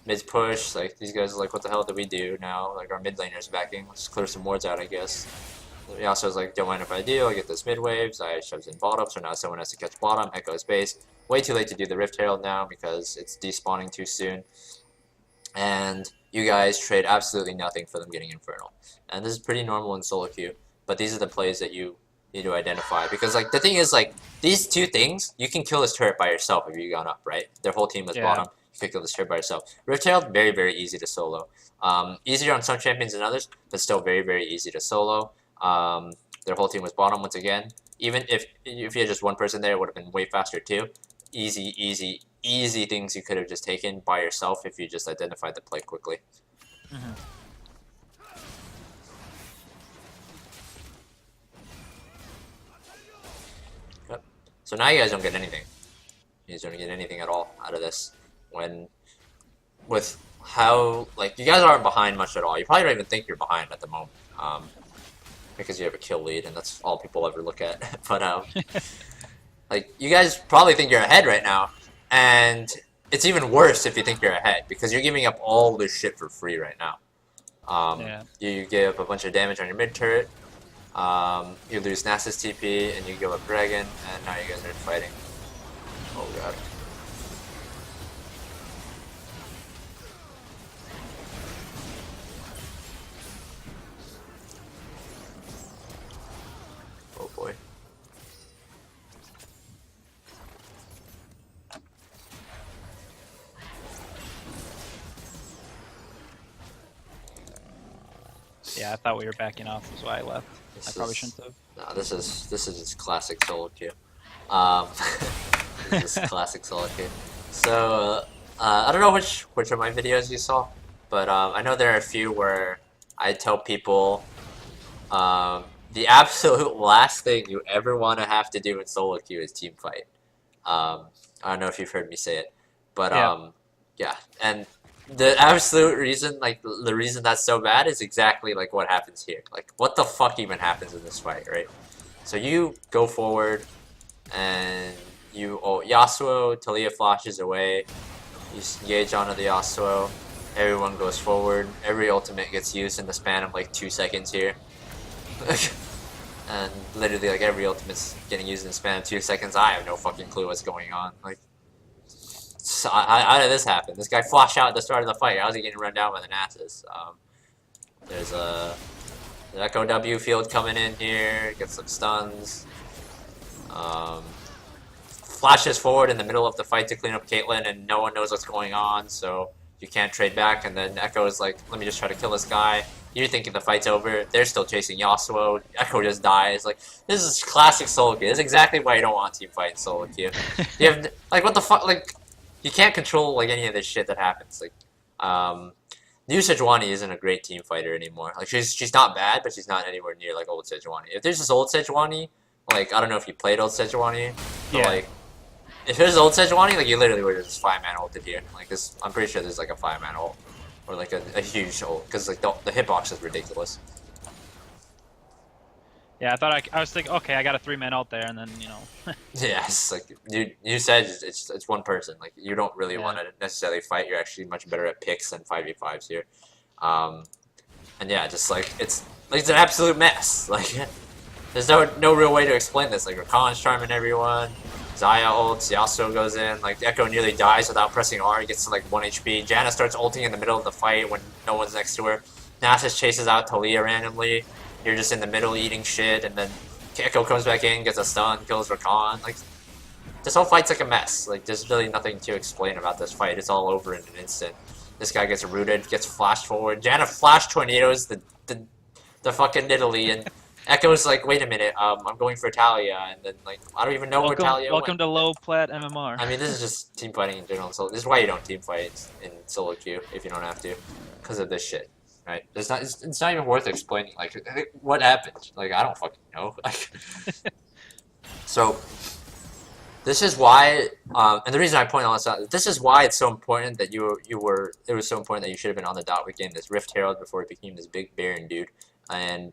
mid's push, like, these guys are like, what the hell do we do now? Like, our mid laner's backing, let's clear some wards out, I guess. He also is like, don't mind if I do, I get those mid waves, I shoves in bottom, so now someone has to catch bottom, echoes base. Way too late to do the Rift Herald now because it's despawning too soon. And you guys trade absolutely nothing for them getting Infernal. And this is pretty normal in solo queue, but these are the plays that you need to identify. Because like the thing is like, these two things, you can kill this turret by yourself if you gone up, right? Their whole team was bottom, you can kill this turret by yourself. Rift Herald, very, very easy to solo. Easier on some champions than others, but still very, very easy to solo. Their whole team was bottom once again. Even if you had just one person there, it would have been way faster too. Easy, easy, easy things you could have just taken by yourself if you just identified the play quickly. Yep. So now you guys don't get anything. You guys don't get anything at all out of this. With how, like, you guys aren't behind much at all. You probably don't even think you're behind at the moment. Because you have a kill lead, and that's all people ever look at. But, like, you guys probably think you're ahead right now, and it's even worse if you think you're ahead, because you're giving up all this shit for free right now. You give up a bunch of damage on your mid turret, you lose Nasus TP, and you give up Dragon, and now you guys are fighting. Oh god. Oh boy. Yeah, I thought we were backing off, is why I left. I probably shouldn't have. No, this is just classic solo queue. This is classic solo queue. So I don't know which of my videos you saw, but I know there are a few where I tell people the absolute last thing you ever want to have to do in solo queue is team fight. I don't know if you've heard me say it, but yeah, and the absolute reason, like the reason that's so bad is exactly like what happens here. Like, what the fuck even happens in this fight, right? So you go forward and you Yasuo, Talia flashes away. You engage onto the Yasuo. Everyone goes forward. Every ultimate gets used in the span of like 2 seconds here. And literally like every ultimate's getting used in the span of 2 seconds. I have no fucking clue what's going on. Like, so how did this happen? This guy flashed out at the start of the fight. How's he getting run down by the Nasus? There's a Echo W field coming in here. Gets some stuns. Flashes forward in the middle of the fight to clean up Caitlyn, and no one knows what's going on, so you can't trade back. And then Echo is like, let me just try to kill this guy. You're thinking the fight's over. They're still chasing Yasuo. Echo just dies. Like, this is classic solo queue. This is exactly why you don't want team fight in solo queue. You have, like, what the fuck? Like, you can't control, like, any of this shit that happens. Like, new Sejuani isn't a great team fighter anymore. Like, she's not bad, but she's not anywhere near, like, old Sejuani. If there's this old Sejuani, like, I don't know if you played old Sejuani, but, Yeah. like, if there's old Sejuani, like, you literally would just 5-man ulted here. Like, this, I'm pretty sure there's, like, a 5-man ult. Or, like, a huge ult. Because, like, the hitbox is ridiculous. Yeah, I thought I was thinking, okay, I got a 3-man ult there, and then, you know. Yeah, it's like, you said it's one person. Like, you don't really want to necessarily fight. You're actually much better at picks than 5v5s here. And yeah, just, like, it's an absolute mess. Like, there's no real way to explain this. Like, Rakan's charming everyone. Xayah ults, Yasuo goes in, like, Echo nearly dies without pressing R, he gets to, like, 1 HP. Janna starts ulting in the middle of the fight when no one's next to her. Nasus chases out Talia randomly. You're just in the middle eating shit, and then Echo comes back in, gets a stun, kills Rakan. Like, this whole fight's like a mess. Like, there's really nothing to explain about this fight. It's all over in an instant. This guy gets rooted, gets flashed forward. Janna flash tornadoes the fucking Italy, and Echo's like, wait a minute, I'm going for Talia, and then, like, I don't even know where Talia Welcome went. to low plat MMR. I mean, this is just team fighting in general. So this is why you don't team fight in solo queue if you don't have to, because of this shit, right? It's not even worth explaining. Like, what happened? Like, I don't fucking know. So this is why, and the reason I point all this out, this is why it's so important that it was so important that you should have been on the dot with getting this Rift Herald before it became this big barren dude, and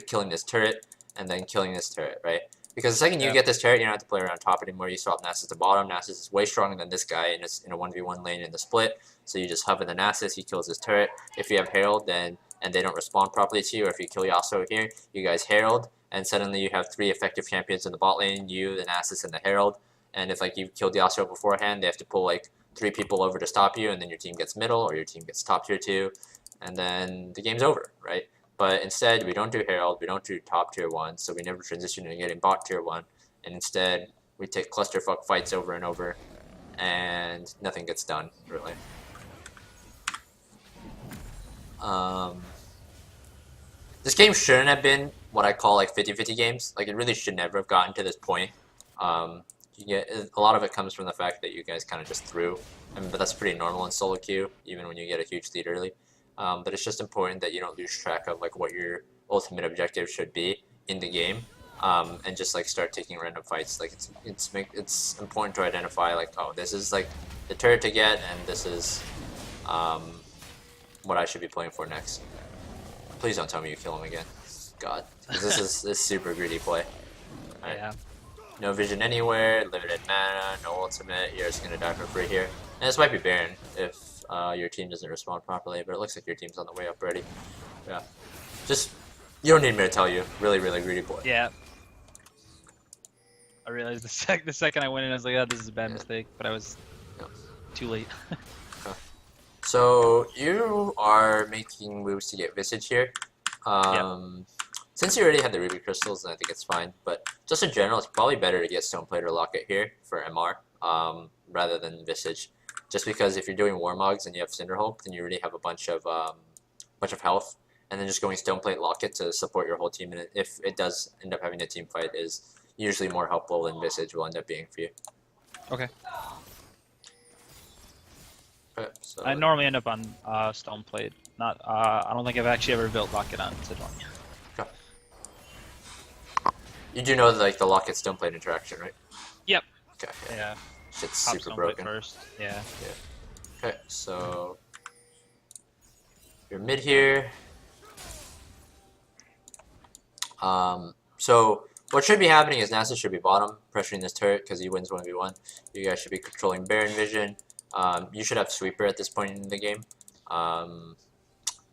killing this turret, and then killing this turret, right? Because the second you get this turret, you don't have to play around top anymore. You swap Nasus to bottom. Nasus is way stronger than this guy in a 1v1 lane in the split. So you just hover the Nasus, he kills his turret. If you have Herald, and they don't respond properly to you, or if you kill Yasuo here, you guys Herald, and suddenly you have 3 effective champions in the bot lane, you, the Nasus, and the Herald. And if, like, you killed Yasuo beforehand, they have to pull, like, 3 people over to stop you, and then your team gets middle, or your team gets top tier 2, and then the game's over, right? But instead, we don't do Herald, we don't do top tier 1, so we never transition to getting bot tier 1, and instead, we take clusterfuck fights over and over, and nothing gets done, really. This game shouldn't have been what I call, like, 50-50 games. Like, it really should never have gotten to this point. You get a lot of it comes from the fact that you guys kind of just threw, but that's pretty normal in solo queue, even when you get a huge lead early. But it's just important that you don't lose track of, like, what your ultimate objective should be in the game, and just, like, start taking random fights. Like, it's important to identify, like, oh, this is, like, the turret to get, and this is what I should be playing for next. Please don't tell me you kill him again. God, this is super greedy play. Right. Yeah. No vision anywhere, limited mana, no ultimate, you're just gonna die for free here. And this might be Baron if your team doesn't respond properly, but it looks like your team's on the way up already. Yeah. Just, you don't need me to tell you, really, really greedy play. Yeah. I realized the second I went in, I was like, oh, this is a bad mistake, but I was too late. Okay. So, you are making moves to get Visage here. Since you already have the Ruby Crystals, then I think it's fine. But just in general, it's probably better to get Stoneplate or Locket here for MR, rather than Visage. Just because if you're doing Warmogs and you have Cinderhulk, then you already have a bunch of health. And then just going Stoneplate Locket to support your whole team, and if it does end up having a team fight, is usually more helpful than Visage will end up being for you. Okay. Okay, so I normally end up on Stoneplate. Not. I don't think I've actually ever built Locket on Sejuani. Okay. You do know, like, the Locket Stoneplate interaction, right? Yep. Okay. Yeah. Shit's Pop super Stoneplate broken. first. Yeah. Okay, so you're mid here. So what should be happening is Nasus should be bottom, pressuring this turret because he wins 1v1. You guys should be controlling Baron Vision. You should have Sweeper at this point in the game.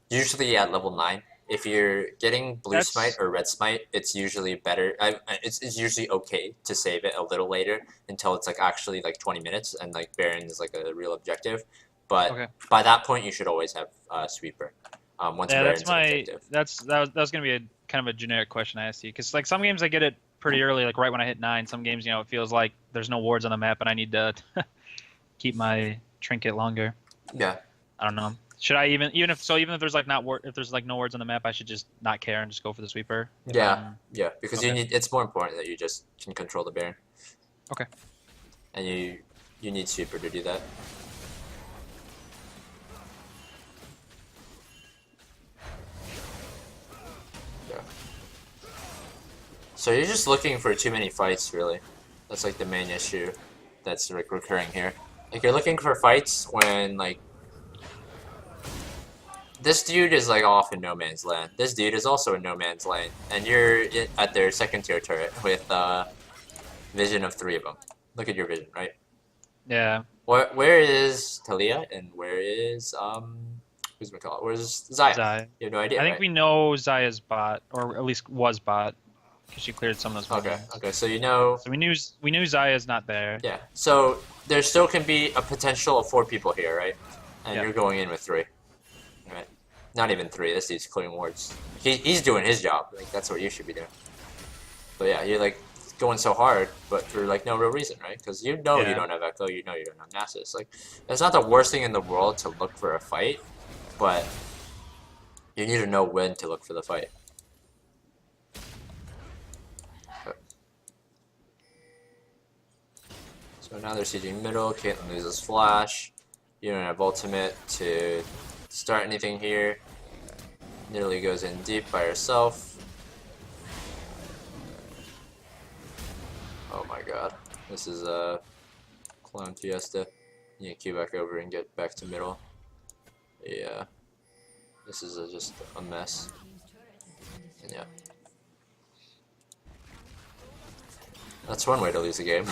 Usually at level 9. If you're getting blue smite or red smite, it's usually better. It's usually okay to save it a little later until it's like actually like 20 minutes and like Baron is like a real objective. But by that point, you should always have Sweeper. Once Baron's an objective. That was gonna be a kind of a generic question I asked you because like some games I get it pretty early, like right when I hit 9. Some games, you know, it feels like there's no wards on the map and I need to keep my trinket longer. Yeah. I don't know. Should I even if there's like if there's like no words on the map, I should just not care and just go for the Sweeper? Yeah, because it's more important that you just can control the Baron. Okay. And you need Sweeper to do that. Yeah. So you're just looking for too many fights, really. That's like the main issue that's like recurring here. Like you're looking for fights when like this dude is like off in no man's land. This dude is also in no man's land, and you're at their second tier turret with vision of 3 of them. Look at your vision, right? Yeah. Where is Talia and where is who's McCall? Where's Xayah? Xayah. You have no idea. I think right? we know Xayah's bot, or at least was bot, because she cleared some of those. Okay. Okay. So you know. So we knew Xayah's not there. Yeah. So there still can be a potential of 4 people here, right? And you're going in with 3. Right. Not even 3. This dude's clearing wards. He's doing his job. Like that's what you should be doing. But yeah, you're like going so hard, but for like no real reason, right? Because you know you don't have Echo, you know you don't have Nasus. Like it's not the worst thing in the world to look for a fight, but you need to know when to look for the fight. Okay. So now they're sieging middle. Caitlyn loses flash. You don't have ultimate to start anything here. Nidalee goes in deep by herself. Oh my god. This is a clone fiesta. You need to queue back over and get back to middle. Yeah. This is just a mess. And yeah. That's one way to lose a game.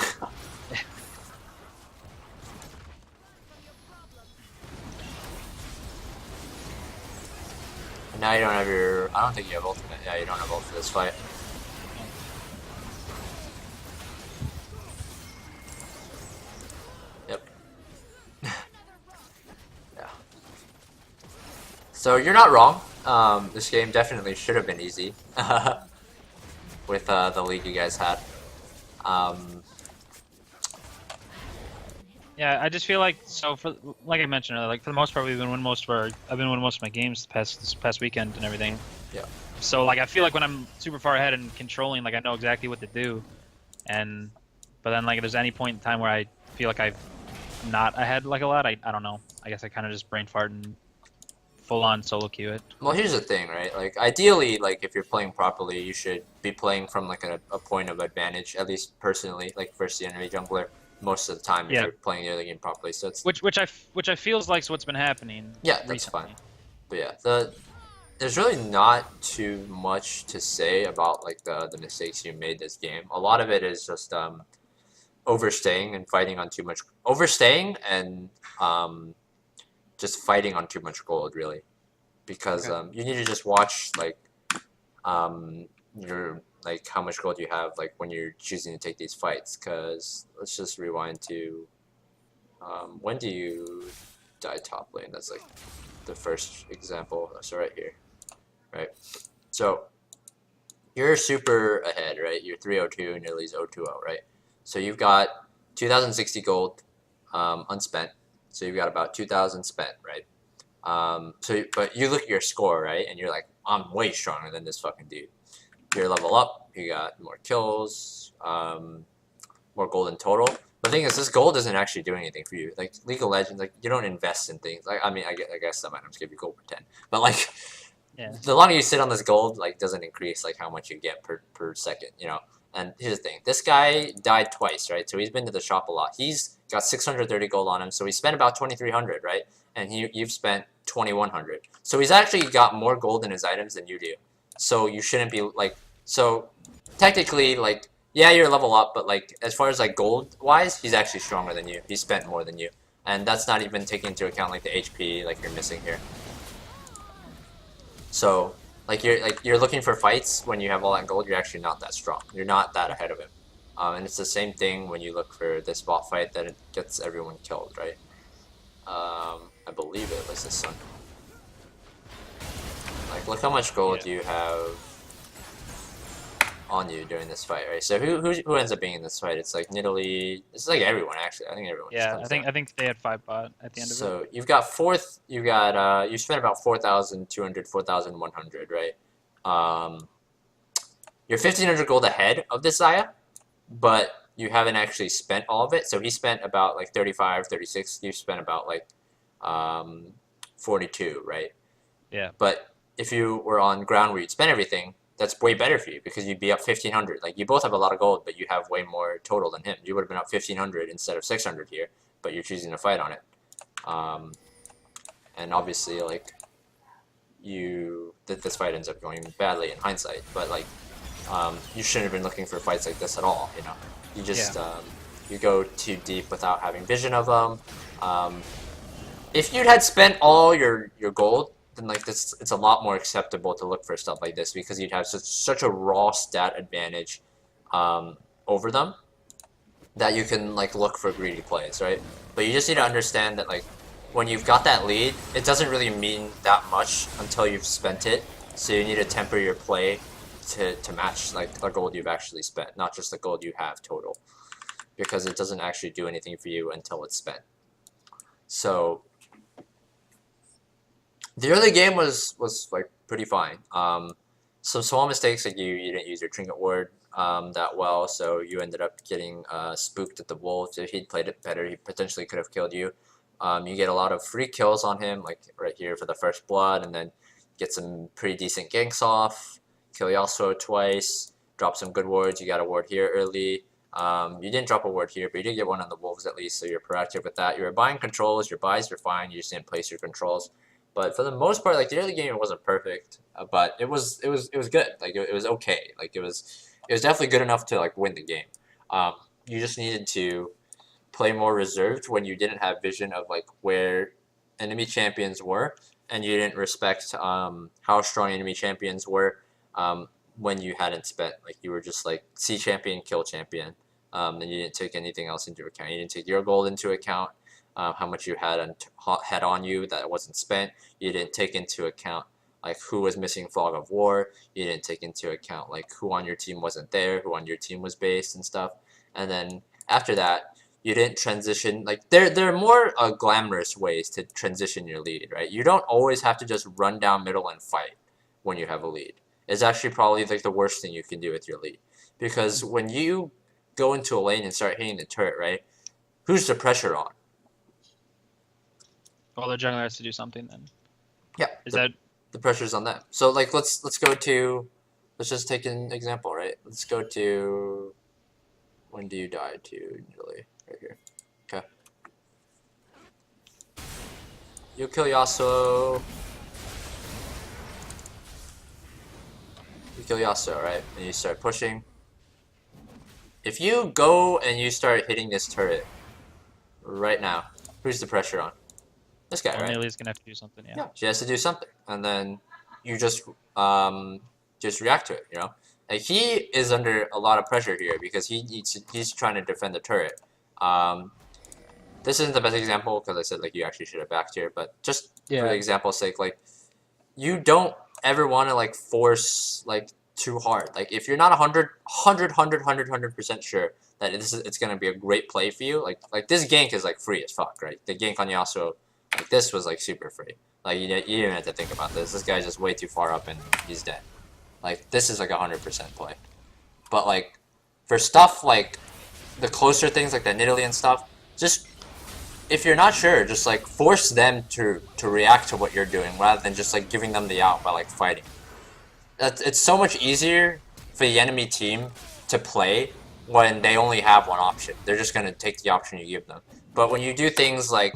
Now you don't have your... I don't think you have ultimate. Yeah, you don't have ult for this fight. Yep. Yeah. So you're not wrong. This game definitely should have been easy. With the league you guys had. Yeah, I just feel like for like I mentioned earlier, like for the most part I've been winning most of my games this past weekend and everything. Yeah. So like I feel like when I'm super far ahead and controlling, like I know exactly what to do, but then like if there's any point in time where I feel like I'm not ahead like a lot, I don't know. I guess I kind of just brain fart and full on solo queue it. Well, here's the thing, right? Like ideally, like if you're playing properly, you should be playing from like a point of advantage. At least personally, like versus the enemy jungler. Most of the time, if you're playing the other game properly, so it's which I feels like is what's been happening. Yeah, that's recently. fine. But yeah, there's really not too much to say about like the mistakes you made this game. A lot of it is just overstaying and fighting on too much just fighting on too much gold, really, because you need to just watch like your like how much gold you have like when you're choosing to take these fights. Because let's just rewind to when do you die top lane? That's like the first example. So right here, right? So you're super ahead, right? You're 302 and Nidalee's 020, right? So you've got 2,060 gold unspent. So you've got about 2,000 spent, right? But you look at your score, right? And you're like, I'm way stronger than this fucking dude. Your level up, you got more kills, more gold in total. But the thing is, this gold isn't actually doing anything for you. Like League of Legends, like you don't invest in things. Like I mean, I guess some items give you gold per 10, but like the longer you sit on this gold, like doesn't increase like how much you get per second, you know. And here's the thing: this guy died twice, right? So he's been to the shop a lot. He's got 630 gold on him, so he spent about 2,300, right? And you've spent 2,100. So he's actually got more gold in his items than you do. So you shouldn't be like So technically, like, yeah, you're a level up, but like as far as like gold wise, he's actually stronger than you. He spent more than you, and that's not even taking into account like the HP like you're missing here. So you're looking for fights when you have all that gold. You're actually not that strong. You're not that ahead of him. And it's the same thing when you look for this bot fight that it gets everyone killed, right? I believe it was this one. Like, look how much gold you have on you during this fight, right? So who ends up being in this fight? It's like Nidalee. It's like everyone actually. I think everyone just Yeah, comes I think they had 5 bot at the end of it. So you've got fourth. You got you spent about 4,200, 4,100, right? You're 1,500 gold ahead of this Zaya, but you haven't actually spent all of it. So he spent about like 35, 36. You spent about like 42, right? Yeah. But if you were on ground where you'd spend everything, that's way better for you because you'd be up 1,500. Like, you both have a lot of gold, but you have way more total than him. You would have been up 1,500 instead of 600 here, but you're choosing to fight on it. And obviously, like, this fight ends up going badly in hindsight, but like, you shouldn't have been looking for fights like this at all. You know, you just you go too deep without having vision of them. If you'd had spent all your gold, then like this, it's a lot more acceptable to look for stuff like this because you'd have such a raw stat advantage over them that you can like look for greedy plays, right? But you just need to understand that like when you've got that lead, it doesn't really mean that much until you've spent it. So you need to temper your play to match like the gold you've actually spent, not just the gold you have total, because it doesn't actually do anything for you until it's spent. So the early game was like pretty fine. Some small mistakes, like you didn't use your trinket ward that well, so you ended up getting spooked at the wolf. If he'd played it better, he potentially could have killed you. You get a lot of free kills on him, like right here for the first blood, and then get some pretty decent ganks off. Kill Yasuo twice, drop some good wards. You got a ward here early. You didn't drop a ward here, but you did get one on the wolves at least, so you're proactive with that. You were buying controls. Your buys were fine. You just didn't place your controls. But for the most part, like the early game, it wasn't perfect, but it was good. Like it was okay. Like it was definitely good enough to like win the game. You just needed to play more reserved when you didn't have vision of like where enemy champions were, and you didn't respect how strong enemy champions were when you hadn't spent. Like you were just like see champion, kill champion, and you didn't take anything else into account. You didn't take your gold into account. How much you had on you that wasn't spent. You didn't take into account like who was missing Fog of War. You didn't take into account like who on your team wasn't there, who on your team was based and stuff. And then after that, you didn't transition. Like there are more glamorous ways to transition your lead, right? You don't always have to just run down middle and fight when you have a lead. It's actually probably like the worst thing you can do with your lead, because when you go into a lane and start hitting the turret, right? Who's the pressure on? Well, the jungler has to do something then. Yeah. The pressure's on them. So like let's go to, let's just take an example, right? Let's go to, when do you die to Nidalee? Right here. Okay. You kill Yasuo. You kill Yasuo, right? And you start pushing. If you go and you start hitting this turret right now, who's the pressure on? This guy, right? Nidalee's gonna have to do something, yeah. Yeah, she has to do something, and then you just react to it. You know, like he is under a lot of pressure here because he's trying to defend the turret. This isn't the best example because I said like you actually should have backed here, but just for the example's sake, like you don't ever want to like force like too hard. Like if you're not 100% sure that it's gonna be a great play for you, like this gank is like free as fuck, right? The gank on Yasuo. Like this was like super free. Like you didn't have to think about this. This guy's just way too far up and he's dead. Like this is like 100% play. But like for stuff like the closer things like the Nidalee and stuff, just if you're not sure, just like force them to react to what you're doing rather than just like giving them the out by like fighting. It's so much easier for the enemy team to play when they only have one option. They're just gonna take the option you give them. But when you do things like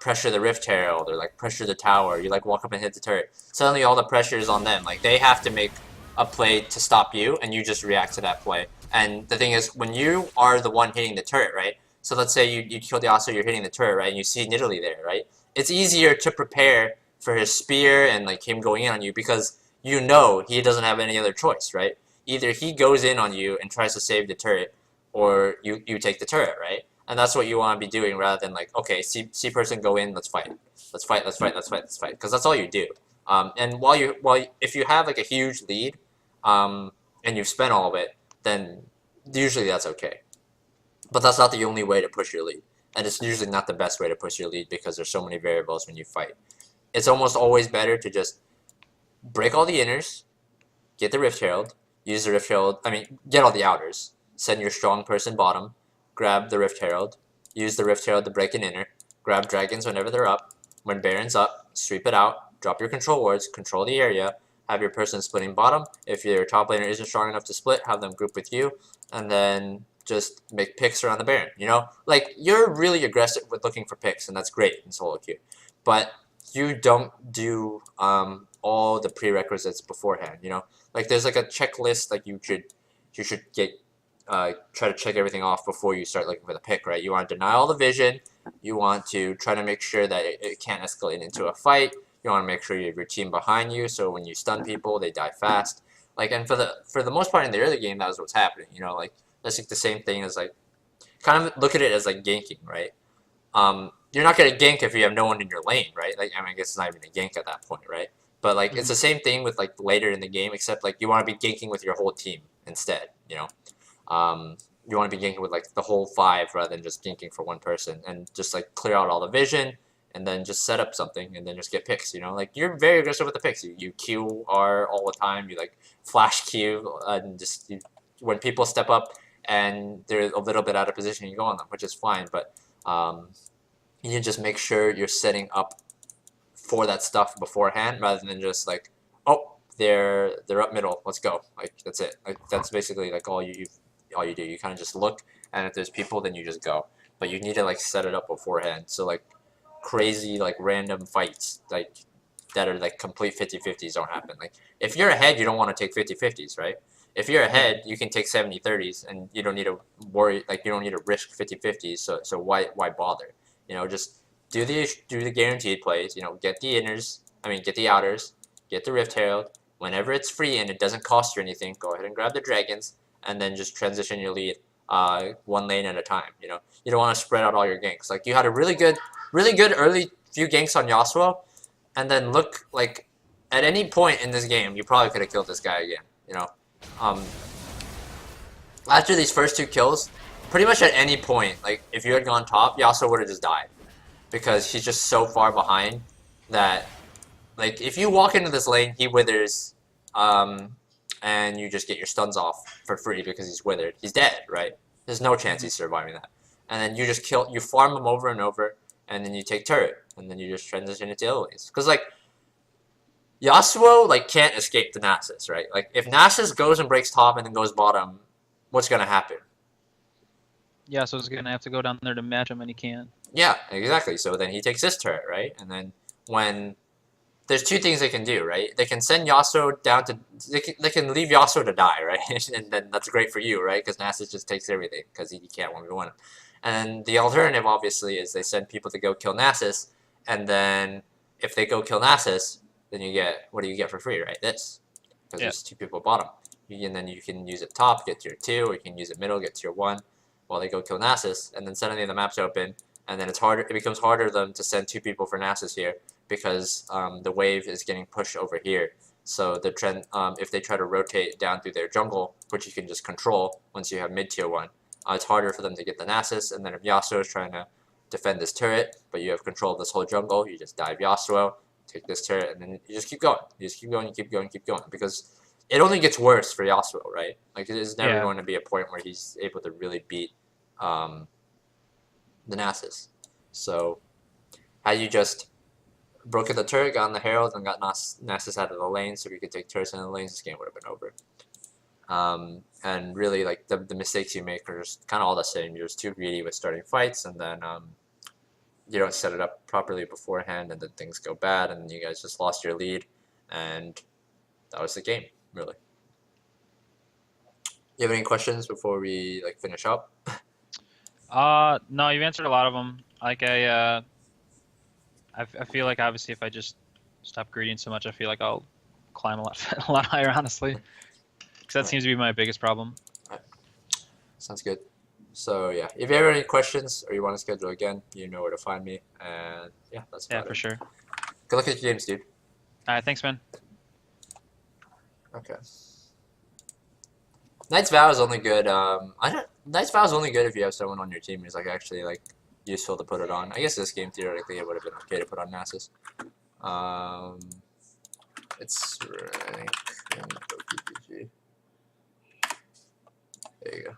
pressure the Rift Herald or like pressure the tower, you like walk up and hit the turret, suddenly all the pressure is on them. Like they have to make a play to stop you, and you just react to that play. And the thing is, when you are the one hitting the turret, right? So let's say you kill the Yasuo, you're hitting the turret, right? And you see Nidalee there, right? It's easier to prepare for his spear and like him going in on you because you know he doesn't have any other choice, right? Either he goes in on you and tries to save the turret, or you take the turret, right? And that's what you want to be doing rather than like, okay, C person go in, let's fight, let's fight, let's fight, let's fight, let's fight, because that's all you do. And if you have like a huge lead, and you've spent all of it, then usually that's okay. But that's not the only way to push your lead, and it's usually not the best way to push your lead because there's so many variables when you fight. It's almost always better to just break all the inners, get the Rift Herald, use the Rift Herald. I mean, get all the outers. Send your strong person bottom, grab the Rift Herald, use the Rift Herald to break an inner, grab dragons whenever they're up. When Baron's up, sweep it out, drop your control wards, control the area, have your person splitting bottom. If your top laner isn't strong enough to split, have them group with you, and then just make picks around the Baron. You know, like you're really aggressive with looking for picks, and that's great in solo queue, but you don't do all the prerequisites beforehand. You know, like there's like a checklist like you should get try to check everything off before you start looking for the pick, right? You want to deny all the vision. You want to try to make sure that it can't escalate into a fight. You want to make sure you have your team behind you, so when you stun people, they die fast. Like, and for the most part in the early game, that was what's happening. You know, like that's like the same thing as like kind of look at it as like ganking, right? You're not gonna gank if you have no one in your lane, right? Like, I mean, I guess it's not even a gank at that point, right? But like, it's the same thing with like later in the game, except like you want to be ganking with your whole team instead. You know, you want to be ganking with like the whole five rather than just ganking for one person, and just like clear out all the vision, and then just set up something, and then just get picks. You know, like you're very aggressive with the picks. You QR all the time. You like flash Q, and just when people step up and they're a little bit out of position, you go on them, which is fine. But you just make sure you're setting up for that stuff beforehand rather than just like, oh, they're up middle, let's go. Like that's it. Like that's basically like all you do. You kind of just look, and if there's people, then you just go. But you need to like set it up beforehand. So like crazy like random fights like that are like complete 50-50s don't happen. Like if you're ahead, you don't want to take 50-50s, right? If you're ahead, you can take 70-30s, and you don't need to worry. Like you don't need to risk 50-50s. So why bother? You know, just do the guaranteed plays. You know, get the inners. I mean, get the outers. Get the Rift Herald. Whenever it's free and it doesn't cost you anything, go ahead and grab the dragons, and then just transition your lead one lane at a time. You know, you don't want to spread out all your ganks. Like you had a really good early few ganks on Yasuo, and then look like at any point in this game, you probably could have killed this guy again. You know, um, after these first two kills, pretty much at any point, like if you had gone top, Yasuo would have just died because he's just so far behind that, like, if you walk into this lane, he withers, and you just get your stuns off for free because he's withered. He's dead, right? There's no chance he's surviving that. And then you just you farm him over and over, and then you take turret, and then you just transition into other lanes. Because, like, Yasuo, like, can't escape the Nasus, right? Like, if Nasus goes and breaks top and then goes bottom, what's going to happen? Yeah, so he's gonna have to go down there to match him, and he can't. Yeah, exactly. So then he takes this turret, right? And then when there's two things they can do, right? They can send Yasuo down to they can leave Yasuo to die, right? And then that's great for you, right? Because Nasus just takes everything because he can't 1v1 him. And then the alternative, obviously, is they send people to go kill Nasus, and then if they go kill Nasus, then you get what do you get for free, right? This, because there's two people bottom, and then you can use it top, get tier 2, or you can use it middle, get tier 1, while they go kill Nasus, and then suddenly the map's open, and then it's harder. It becomes harder for them to send 2 people for Nasus here because the wave is getting pushed over here. So the trend, if they try to rotate down through their jungle, which you can just control once you have mid tier 1, it's harder for them to get the Nasus. And then if Yasuo is trying to defend this turret, but you have control of this whole jungle, you just dive Yasuo, take this turret, and then you just keep going. You just keep going, you keep going, keep going, because it only gets worse for Yasuo, right? Like, it is never going to be a point where he's able to really beat the Nasus. So had you just broken the turret, gotten the Herald, and got Nasus out of the lane so we could take turrets in the lanes, this game would have been over. And really, like, the mistakes you make are just kind of all the same. You're just too greedy with starting fights, and then you don't set it up properly beforehand, and then things go bad, and you guys just lost your lead, and that was the game, really. You have any questions before we like finish up? No, you've answered a lot of them. Like I feel like obviously if I just stop greeting so much, I feel like I'll climb a lot a lot higher, honestly. Because that Alright. seems to be my biggest problem. Sounds good. So yeah, if you have any questions or you want to schedule again, you know where to find me. And yeah, that's Yeah, about for it. sure. Good luck at your games, dude. All right, thanks, man. Okay. Knight's Vow is only good. I don't. Knight's Vow is only good if you have someone on your team who's like actually like useful to put it on. I guess this game theoretically it would have been okay to put on masses. Um, it's rank and PPG. There you go.